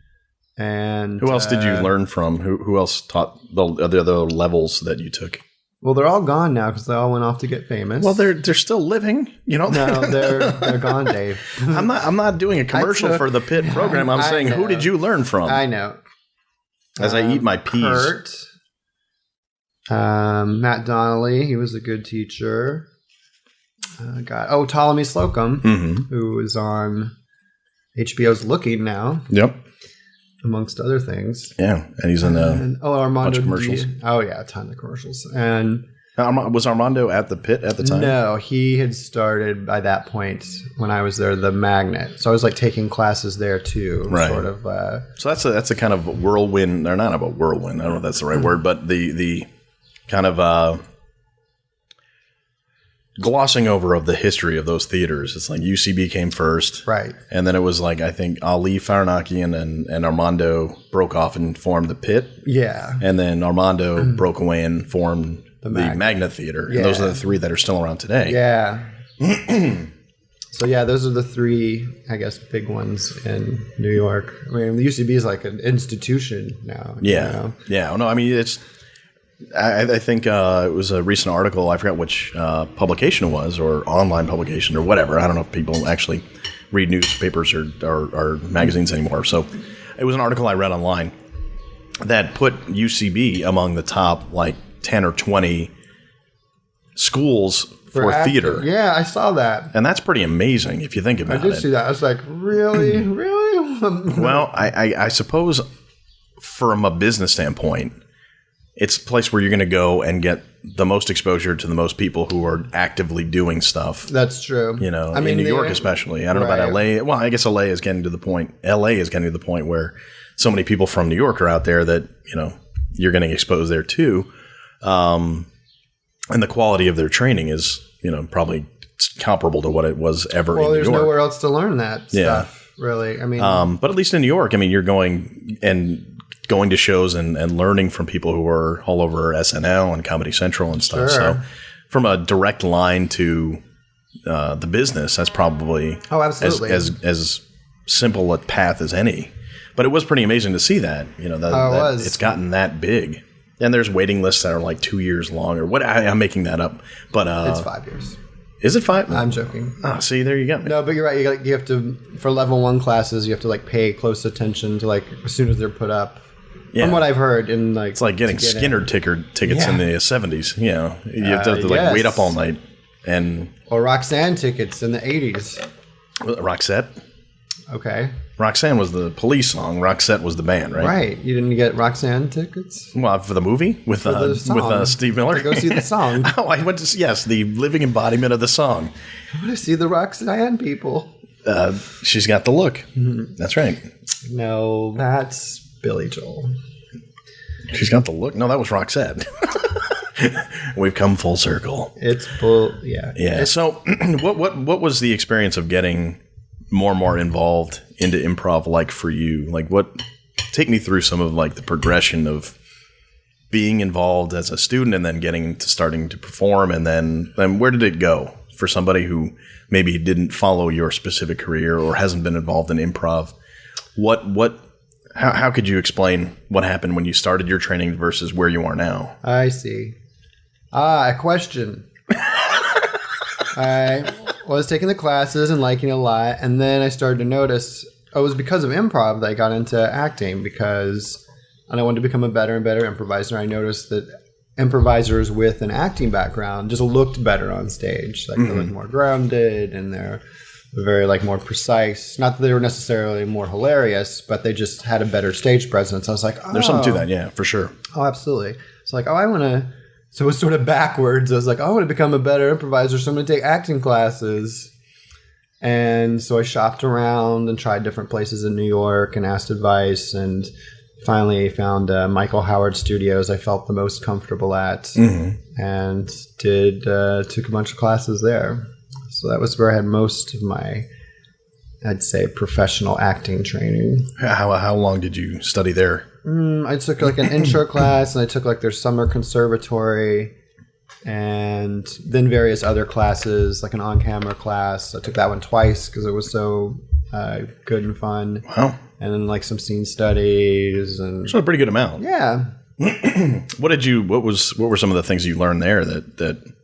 And who else did you learn from? Who else taught the other levels that you took? Well, they're all gone now because they all went off to get famous. Well, they're still living, you know. No, they're gone, Dave. I'm not doing a commercial for the Pitt program. I'm saying, who did you learn from? I know. As I eat my peas. Kurt, Matt Donnelly, he was a good teacher. Ptolemy Slocum, who was on HBO's Looking now. Yep. Amongst other things. Yeah, and he's in Armando bunch of commercials. A ton of commercials. And was Armando at the Pitt at the time? No, he had started by that point when I was there, the Magnet. So I was like taking classes there too, right. Sort of. So that's a kind of whirlwind. Or not about whirlwind. I don't know if that's the right word, but the kind of glossing over of the history of those theaters. It's like UCB came first. Right. And then it was like, I think Ali Farnakian and Armando broke off and formed the Pitt. Yeah. And then Armando broke away and formed the Magnet Theater. Yeah. And those are the three that are still around today. Yeah. So yeah, those are the three, I guess, big ones in New York. I mean, the UCB is like an institution now. Yeah. You know? Yeah. No, I mean, it's... I think it was a recent article. I forgot which publication it was, or online publication, or whatever. I don't know if people actually read newspapers or magazines anymore. So it was an article I read online that put UCB among the top like 10 or 20 schools for theater. Yeah, I saw that. And that's pretty amazing if you think about it. I did see that. I was like, really? Really? Well, I suppose from a business standpoint, it's a place where you're going to go and get the most exposure to the most people who are actively doing stuff. That's true. You know, in New York especially. I don't know about LA. Well, I guess LA is getting to the point where so many people from New York are out there that, you know, you're getting exposed there too. And the quality of their training is, you know, probably comparable to what it was ever in New York. Well, there's nowhere else to learn that stuff, really. I mean, but at least in New York, I mean, you're going to shows and learning from people who are all over SNL and Comedy Central and stuff. Sure. So from a direct line to the business, that's probably absolutely. as simple a path as any. But it was pretty amazing to see that, you know, that it's gotten that big. And there's waiting lists that are like 2 years long or what. I'm making that up. But it's 5 years. Is it 5? I'm joking. See, there you go. No, but you're right. You have to, for level 1 classes, you have to like pay close attention to like as soon as they're put up. Yeah. From what I've heard, it's like getting Skinner tickets in the 70s. You know, you have to like wait up all night, or Roxanne tickets in the 80s. Roxette. Okay. Roxanne was the Police song. Roxette was the band, right? Right. You didn't get Roxanne tickets? Well, for the movie with Steve Miller. To go see the song. I went to the living embodiment of the song. I want to see the Roxanne people. She's got the look. Mm-hmm. That's right. No, that's Billy Joel. She's got the look. No, that was Roxette. We've come full circle. Yeah. So, what was the experience of getting more and more involved into improv like for you? Like, take me through some of like the progression of being involved as a student and then starting to perform, and then where did it go for somebody who maybe didn't follow your specific career or hasn't been involved in improv? How could you explain what happened when you started your training versus where you are now? I see. A question. I was taking the classes and liking it a lot, and then I started to notice it was because of improv that I got into acting, because I wanted to become a better and better improviser. I noticed that improvisers with an acting background just looked better on stage. Like they looked more grounded and they're very more precise. Not that they were necessarily more hilarious, but they just had a better stage presence. I was like, oh. There's something to that, yeah, for sure. Oh, absolutely. It's like, I want to... So it was sort of backwards. I was like, I want to become a better improviser, so I'm going to take acting classes. And so I shopped around and tried different places in New York and asked advice, and finally found Michael Howard Studios I felt the most comfortable at, and took a bunch of classes there. So that was where I had most of my, I'd say, professional acting training. How long did you study there? I took like an intro class, and I took like their summer conservatory, and then various other classes, like an on-camera class. I took that one twice because it was so good and fun. Wow. And then like some scene studies and So a pretty good amount. yeah. What were some of the things you learned there that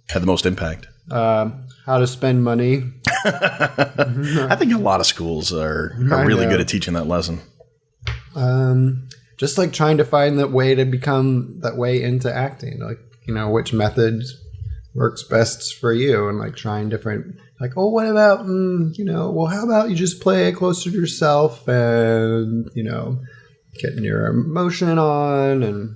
had the most impact? How to spend money. I think a lot of schools are really good at teaching that lesson. Just like trying to find that way to become that way into acting, like, you know, which method works best for you, and like trying different, like, oh, what about, you know, well, how about you just play it closer to yourself and, you know, getting your emotion on. And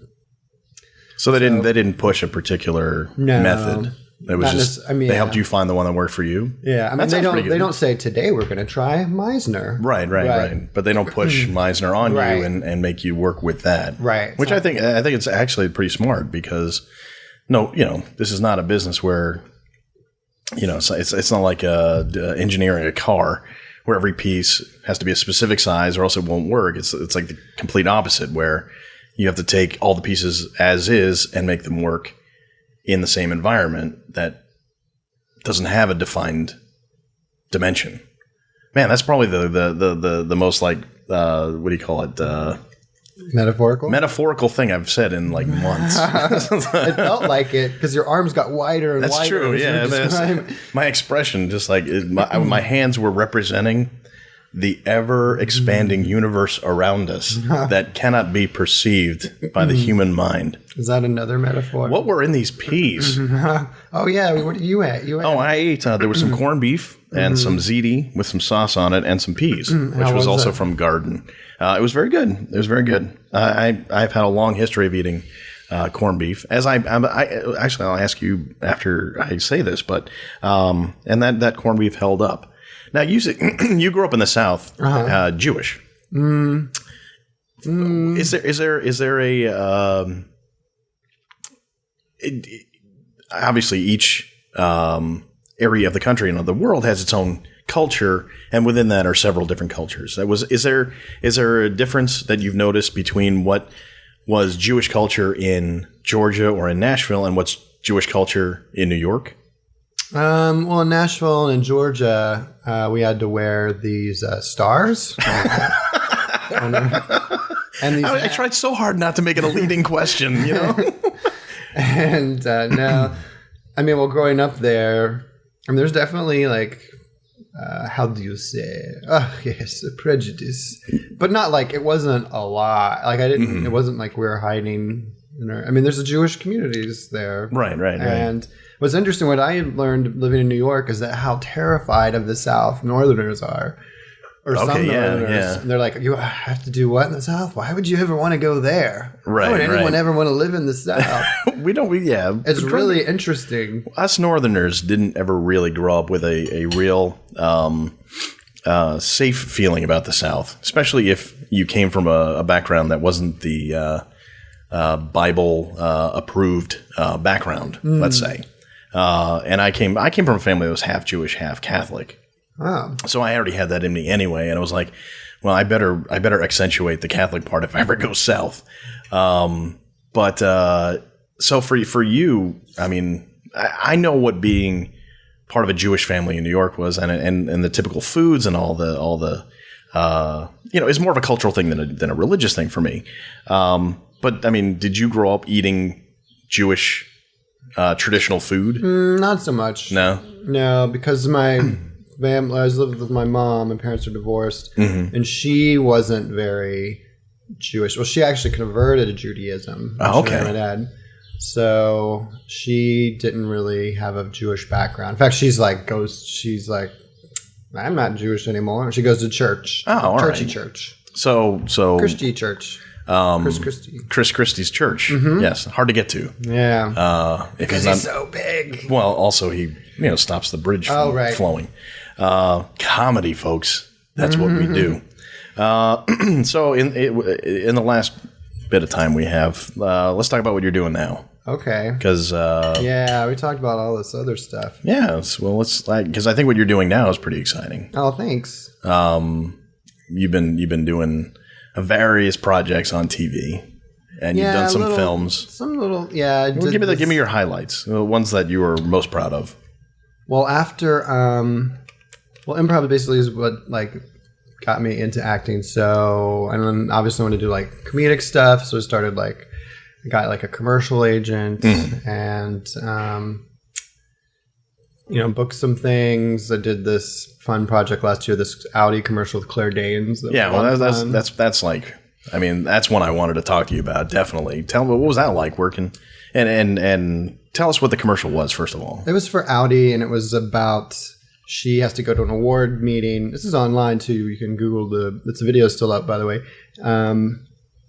so they didn't push a particular method. It was just they helped you find the one that worked for you. Yeah, I mean they don't say today we're going to try Meisner. Right. But they don't push Meisner on you and make you work with that. Right. Which I think it's actually pretty smart because this is not a business where it's not like engineering a car where every piece has to be a specific size or else it won't work. It's like the complete opposite where you have to take all the pieces as is and make them work in the same environment that doesn't have a defined dimension. Man, that's probably the most like what do you call it? Metaphorical thing I've said in like months. It felt like it because your arms got wider and wider. That's true. Yeah, my expression, just like my hands were representing the ever-expanding universe around us that cannot be perceived by the human mind. Is that another metaphor? What were in these peas? Oh, yeah. What did you ate? I ate. There was some corned beef and some ziti with some sauce on it and some peas, which was also from Garden. It was very good. I've had a long history of eating corned beef. Actually, I'll ask you after I say this, but and that corned beef held up. Now, you grew up in the South, Jewish. Is there a obviously each area of the country and of the world has its own culture, and within that are several different cultures. Is there a difference that you've noticed between what was Jewish culture in Georgia or in Nashville and what's Jewish culture in New York? Well, in Nashville and in Georgia, we had to wear these stars. And these I tried so hard not to make it a leading question, you know? And no, I mean, well, growing up there, I mean, there's definitely like, how do you say? Oh, yes, a prejudice. But not like, it wasn't a lot. Like, it wasn't like we were hiding. I mean, there's the Jewish communities there. Right. And what's interesting, what I learned living in New York is that how terrified of the South Northerners are. Or some Northerners. Yeah. And they're like, you have to do what in the South? Why would you ever want to go there? Right. Why would anyone ever want to live in the South? It's really interesting. Us Northerners didn't ever really grow up with a real safe feeling about the South, especially if you came from a background that wasn't the Bible approved background, let's say. And I came from a family that was half Jewish, half Catholic. Wow. So I already had that in me anyway, and I was like, well, I better accentuate the Catholic part if I ever go south. But so for you, I mean, I know what being part of a Jewish family in New York was, and the typical foods and all the it's more of a cultural thing than a religious thing for me. But I mean, did you grow up eating Jewish traditional food? Not so much. No, because I was living with my mom. My parents are divorced, and she wasn't very Jewish. Well, she actually converted to Judaism. Oh, okay. My dad. So she didn't really have a Jewish background. In fact, she's like, I'm not Jewish anymore. She goes to church. Oh, all Churchy right. church. So Christy church. Chris Christie. Chris Christie's church. Yes, hard to get to. Yeah. Because he's so big. Well, also he stops the bridge from flowing. Comedy, folks. That's what we do. So in the last bit of time we have, let's talk about what you're doing now. Okay. Because we talked about all this other stuff. Yes. Well, because I think what you're doing now is pretty exciting. Oh, thanks. You've been doing various projects on TV. And you've done some films. Well, give me your highlights. The ones that you were most proud of. Well, after improv basically is what like got me into acting. So, and then obviously I wanted to do like comedic stuff. So I started like, I got like a commercial agent and, booked some things. I did this fun project last year, this Audi commercial with Claire Danes. Yeah, well, that's like, I mean, that's one I wanted to talk to you about. Definitely. Tell me, what was that like working? And tell us what the commercial was, first of all. It was for Audi, and it was about she has to go to an award meeting. This is online too. You can Google the video is still up, by the way.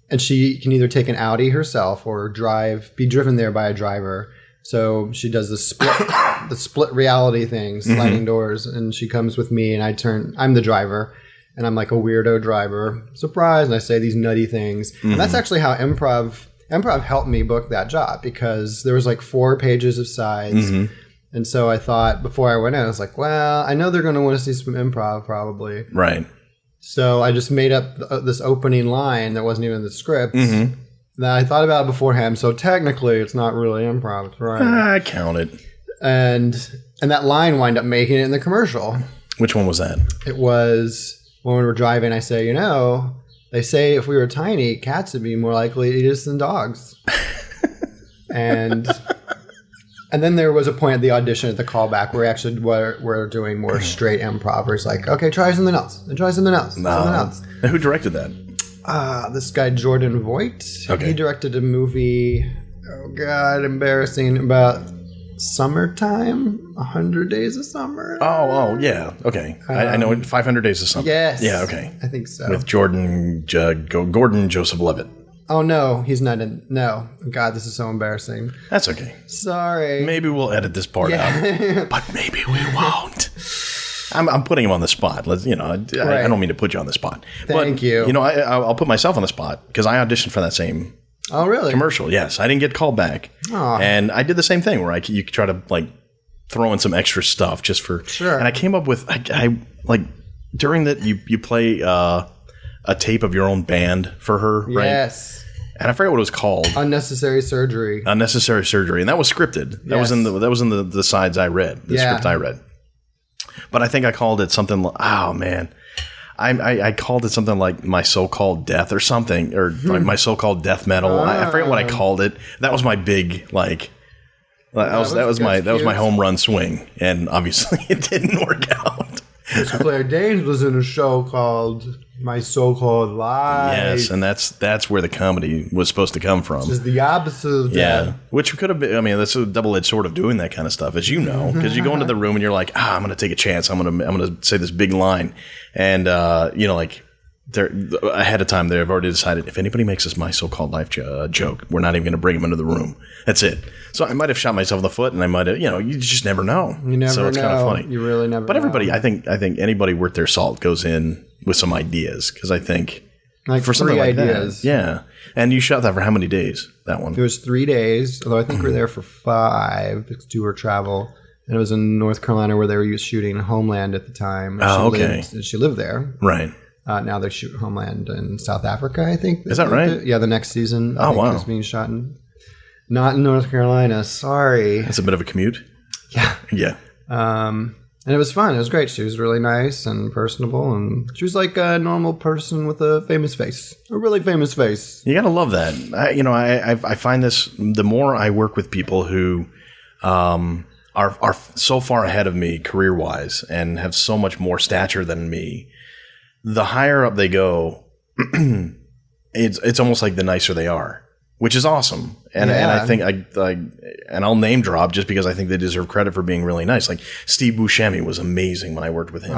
And she can either take an Audi herself or be driven there by a driver. So she does the split reality thing, sliding doors, and she comes with me, and I'm the driver, and I'm like a weirdo driver. Surprise! And I say these nutty things, and that's actually how improv helped me book that job, because there was like 4 pages of sides. And so I thought before I went in, I was like, well, I know they're going to want to see some improv probably. Right. So I just made up this opening line that wasn't even in the script. That I thought about beforehand. So technically it's not really improv. It's right. I count it. And that line wound up making it in the commercial. Which one was that? It was when we were driving, I say, they say if we were tiny, cats would be more likely to eat us than dogs. And then there was a point at the audition, at the callback, where actually we're doing more straight improv. Where it's like, okay, try something else, and try something else, something else. And who directed that? This guy Jordan Voight. Okay. He directed a movie. Oh God, embarrassing, about summertime, 100 Days of Summer. Oh, yeah. Okay, I know it. 500 Days of Summer. Yes. Yeah. Okay. I think so. With Gordon Joseph Levitt. Oh no, he's not in. No, God, this is so embarrassing. That's okay. Sorry. Maybe we'll edit this part out, but maybe we won't. I'm putting him on the spot. I don't mean to put you on the spot. Thank you. I'll put myself on the spot because I auditioned for that same. Oh really? Commercial. Yes, I didn't get called back, and I did the same thing where you try to like throw in some extra stuff just for sure. And I came up with I like during that you play a tape of your own band for her, right? Yes. And I forget what it was called. Unnecessary Surgery. Unnecessary Surgery, and that was scripted. That was in the sides I read. The script I read. But I think I called it something. Oh man, I called it something like My So-Called Death or something, or like My So-Called Death Metal. I forget what I called it. That was my big like. That was my home run swing, and obviously it didn't work out. Claire Danes was in a show called My So-Called Life. Yes, and that's where the comedy was supposed to come from. Which is the opposite of that. Which could have been, I mean, that's a double-edged sword of doing that kind of stuff, as you know, because you go into the room and you're like, I'm going to take a chance. I'm going to say this big line. And, like, ahead of time, they've already decided, if anybody makes this My So-Called Life joke, we're not even going to bring them into the room. That's it. So I might have shot myself in the foot, and I might have, you just never know. You never know. So it's kind of funny. You really never know. But everybody, I think anybody worth their salt goes in with some ideas, because I think like for something like ideas. That, yeah. And you shot that for how many days? That one? It was 3 days, although I think we were there for 5 because tour travel. And it was in North Carolina where they were shooting Homeland at the time. She lived there. Right. Now they shoot Homeland in South Africa, I think. Is that right? Yeah, the next season. Oh, wow. It's being shot not in North Carolina. Sorry. That's a bit of a commute. Yeah. Yeah. And it was fun. It was great. She was really nice and personable, and she was like a normal person with a famous face, a really famous face. You gotta love that. I find this the more I work with people who are so far ahead of me career wise and have so much more stature than me. The higher up they go, it's almost like the nicer they are, which is awesome. And I think and I'll name drop just because I think they deserve credit for being really nice. Like Steve Buscemi was amazing when I worked with him.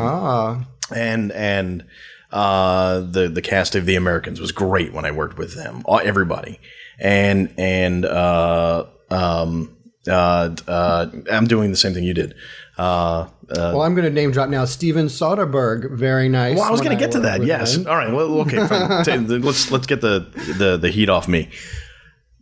And the cast of The Americans was great when I worked with them. Everybody. And I'm doing the same thing you did. Well, I'm going to name drop now. Steven Soderbergh, very nice. Well, I was going to get to that. Yes. All right. Well, okay. Fine. Let's get the heat off me.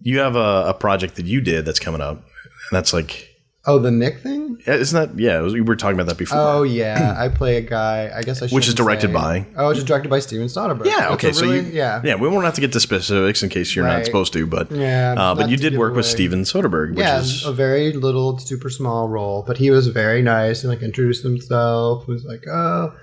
You have a project that you did that's coming up, and that's like Oh, the Knick thing? Isn't that? Yeah, we were talking about that before. Oh, yeah. I play a guy. I guess I should. Which is directed by. Oh, it's directed by Steven Soderbergh. Yeah. Okay. So yeah. We won't have to get to specifics in case you're not supposed to. But but you did work with Steven Soderbergh, which is a very little, super small role. But he was very nice and like introduced himself. Was like, oh.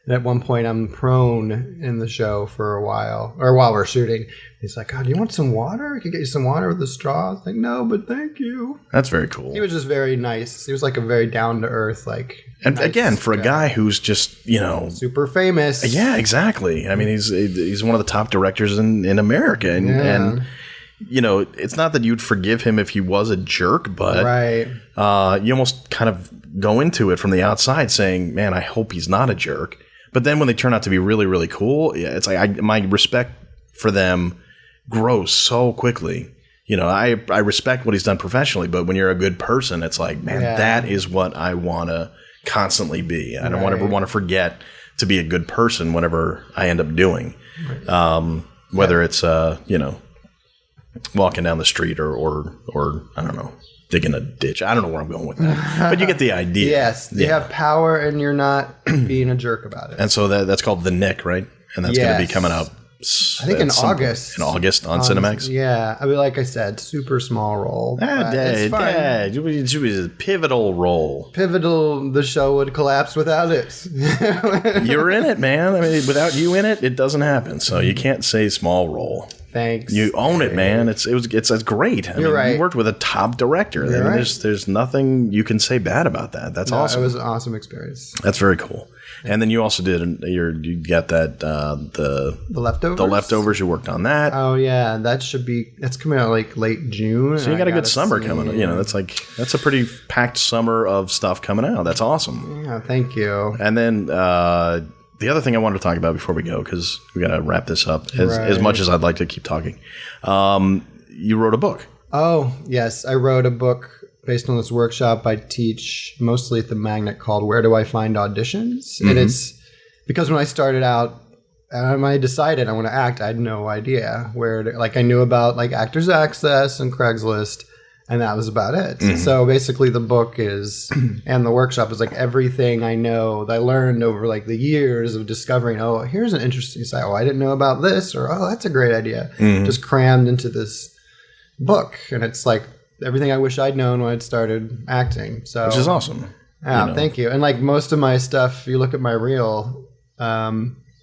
And at one point, I'm prone in the show for a while, or while we're shooting. He's like, "Oh, do you want some water? I can get you some water with a straw." I was like, "No, but thank you." That's very cool. He was just very nice. He was like a very down to earth, like. And nice again, for a guy who's just super famous. Yeah, exactly. I mean, he's one of the top directors in America, and it's not that you'd forgive him if he was a jerk, but you almost kind of go into it from the outside saying, "Man, I hope he's not a jerk." But then when they turn out to be really, really cool, it's like my respect for them grows so quickly. I respect what he's done professionally, but when you're a good person, it's like, man, that is what I want to constantly be. I don't ever want to forget to be a good person whatever I end up doing. Whether it's, walking down the street or I don't know, digging a ditch. I don't know where I'm going with that, but you get the idea. Yes, you have power and you're not being a jerk about it. And so that's called The Knick, right? And that's going to be coming out. I think in August. In August on Cinemax? Yeah. I mean, like I said, super small role. It should be a pivotal role. Pivotal, the show would collapse without it. You're in it, man. I mean, without you in it, it doesn't happen. So you can't say small role. Thanks. You own it, man. It's great. You're right. You worked with a top director. There's nothing you can say bad about that. That's awesome. It was an awesome experience. That's very cool. And then you also did you got that the Leftovers. The Leftovers. You worked on that. Oh yeah, that's coming out like late June. So you got a good summer coming. That's a pretty packed summer of stuff coming out. That's awesome. Yeah, thank you. And then the other thing I wanted to talk about before we go, because we got to wrap this up as much as I'd like to keep talking. You wrote a book. Oh yes, I wrote a book based on this workshop I teach mostly at the Magnet called Where Do I Find Auditions? And it's because when I started out, I decided I want to act, I had no idea I knew about like Actors Access and Craigslist, and that was about it. So basically the book is, and the workshop is like everything I know that I learned over like the years of discovering, oh, here's an interesting site. Oh, I didn't know about this, or oh, that's a great idea. Just crammed into this book. And it's like, everything I wish I'd known when I'd started acting. So, which is awesome. Yeah, thank you. And like most of my stuff, if you look at my reel,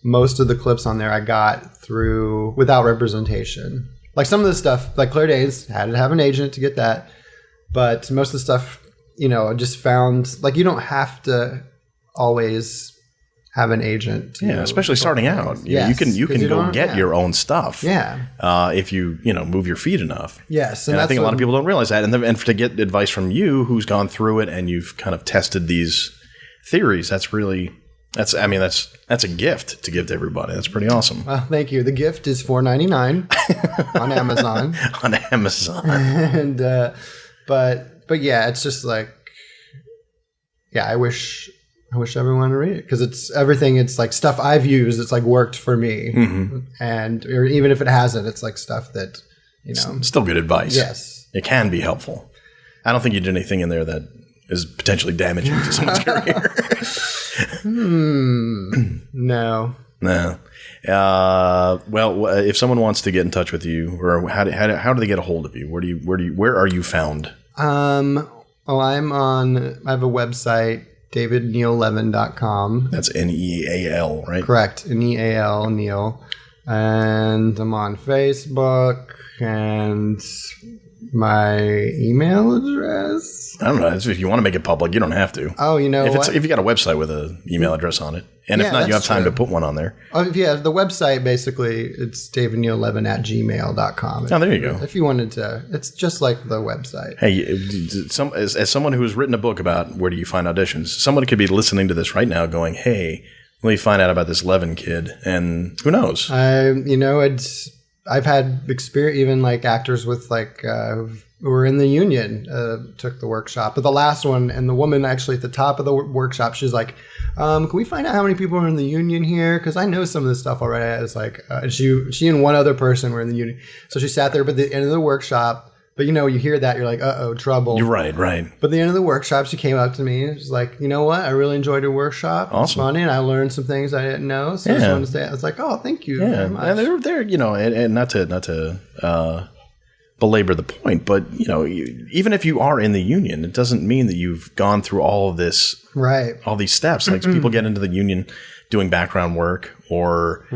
most of the clips on there I got through without representation. Like some of the stuff, like Claire Danes, had to have an agent to get that. But most of the stuff, I just found, like you don't have to always have an agent. Especially starting out. You can go get your own stuff. Yeah. If you move your feet enough. Yes, and I think a lot of people don't realize that. And to get advice from you, who's gone through it, and you've kind of tested these theories, that's a gift to give to everybody. That's pretty awesome. Well, thank you. The gift is $4.99 on Amazon. On Amazon. And but yeah, it's just like, I wish everyone would read it because it's everything. It's like stuff I've used. It's like worked for me, and or even if it hasn't, it's like stuff that still good advice. Yes, it can be helpful. I don't think you did anything in there that is potentially damaging to someone's career. No. Well, if someone wants to get in touch with you, or how do they get a hold of you? Where are you found? Well, I have a website. DavidNealLevin.com. That's Neal, right? Correct. Neal, Neal. And I'm on Facebook and my email address. I don't know. If you want to make it public, you don't have to. Oh, if you got a website with an email address on it. And if not, you have time to put one on there. Oh, yeah. The website, basically, it's davidneallevin@gmail.com. Oh, there you go. If you wanted to. It's just like the website. Hey, as someone who has written a book about where do you find auditions, someone could be listening to this right now going, hey, let me find out about this Levin kid. And who knows? I've had experience, even like actors with like who were in the union took the workshop. But the last one, and the woman actually at the top of the workshop, she's like, can we find out how many people are in the union here? Because I know some of this stuff already. It's like, and she and one other person were in the union. So she sat there, but at the end of the workshop, But, you hear that, you're like, uh-oh, trouble. You're right. But at the end of the workshop, she came up to me and was like, you know what? I really enjoyed your workshop. It was funny, and I learned some things I didn't know. So I just wanted to say, I was like, oh, thank you very much. And they're and not to belabor the point, but, even if you are in the union, it doesn't mean that you've gone through all of this, all these steps. Like people get into the union doing background work or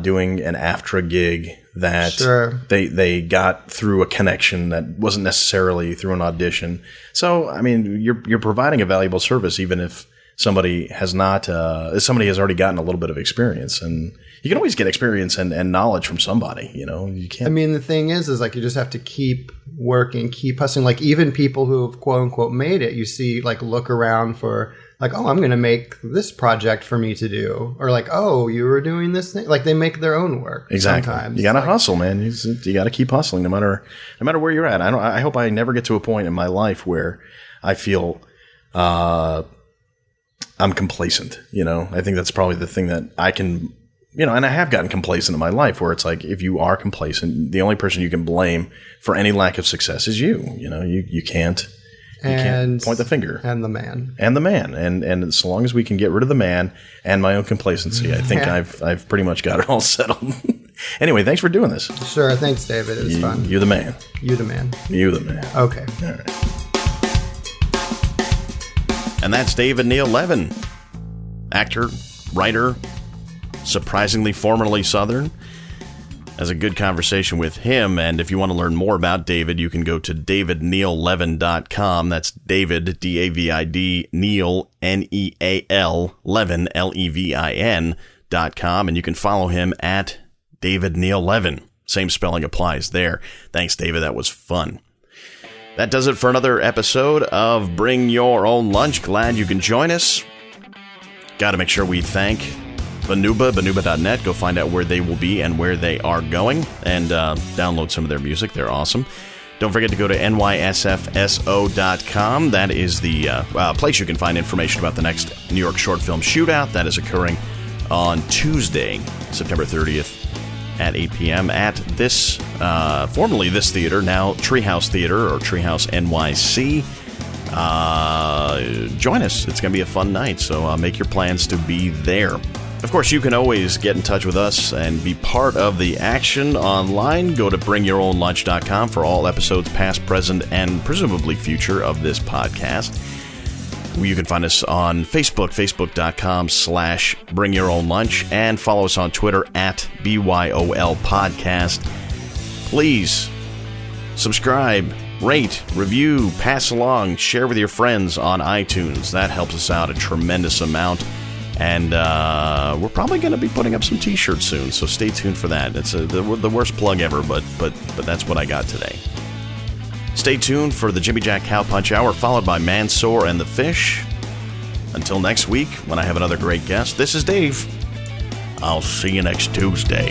doing an AFTRA gig that they got through a connection that wasn't necessarily through an audition. So, I mean, you're providing a valuable service, even if somebody has not, somebody has already gotten a little bit of experience, and you can always get experience and knowledge from somebody, you can't. I mean, the thing is like, you just have to keep working, keep hustling. Like even people who have quote unquote made it, you see, like look around for like, oh, I'm going to make this project for me to do. Or like, oh, you were doing this thing. Like they make their own work. Exactly. Sometimes. You got to hustle, man. You got to keep hustling no matter where you're at. I hope I never get to a point in my life where I feel, I'm complacent. I think that's probably the thing that I can, and I have gotten complacent in my life where it's like, if you are complacent, the only person you can blame for any lack of success is you. You can't point the finger. And the man. And so long as we can get rid of the man and my own complacency, I think I've pretty much got it all settled. Anyway, thanks for doing this. Sure. Thanks, David. It was fun. You're the man. You the man. You the man. Okay. All right. And that's David Neal Levin, actor, writer, surprisingly formerly Southern. As a good conversation with him, and if you want to learn more about David, you can go to davidneallevin.com. That's David, D-A-V-I-D, Neal, N-E-A-L, Levin, L-E-V-I-N.com, and you can follow him at David Neal Levin. Same spelling applies there. Thanks, David. That was fun. That does it for another episode of Bring Your Own Lunch. Glad you can join us. Got to make sure we thank Banuba.net. Go find out where they will be and where they are going, and download some of their music. They're awesome. Don't forget to go to nysfso.com. That is the place you can find information about the next New York Short Film Shootout. That is occurring on Tuesday, September 30th at 8 p.m. at this, formerly this theater, now Treehouse Theater or Treehouse NYC. Join us. It's going to be a fun night, so make your plans to be there. Of course, you can always get in touch with us and be part of the action online. Go to bringyourownlunch.com for all episodes past, present, and presumably future of this podcast. You can find us on Facebook, facebook.com/bringyourownlunch, and follow us on Twitter at BYOL Podcast. Please subscribe, rate, review, pass along, share with your friends on iTunes. That helps us out a tremendous amount. And we're probably going to be putting up some t-shirts soon, so stay tuned for that. It's the worst plug ever, but that's what I got today. Stay tuned for the Jimmy Jack Cowpunch Hour, followed by Mansoor and the Fish. Until next week, when I have another great guest, this is Dave. I'll see you next Tuesday.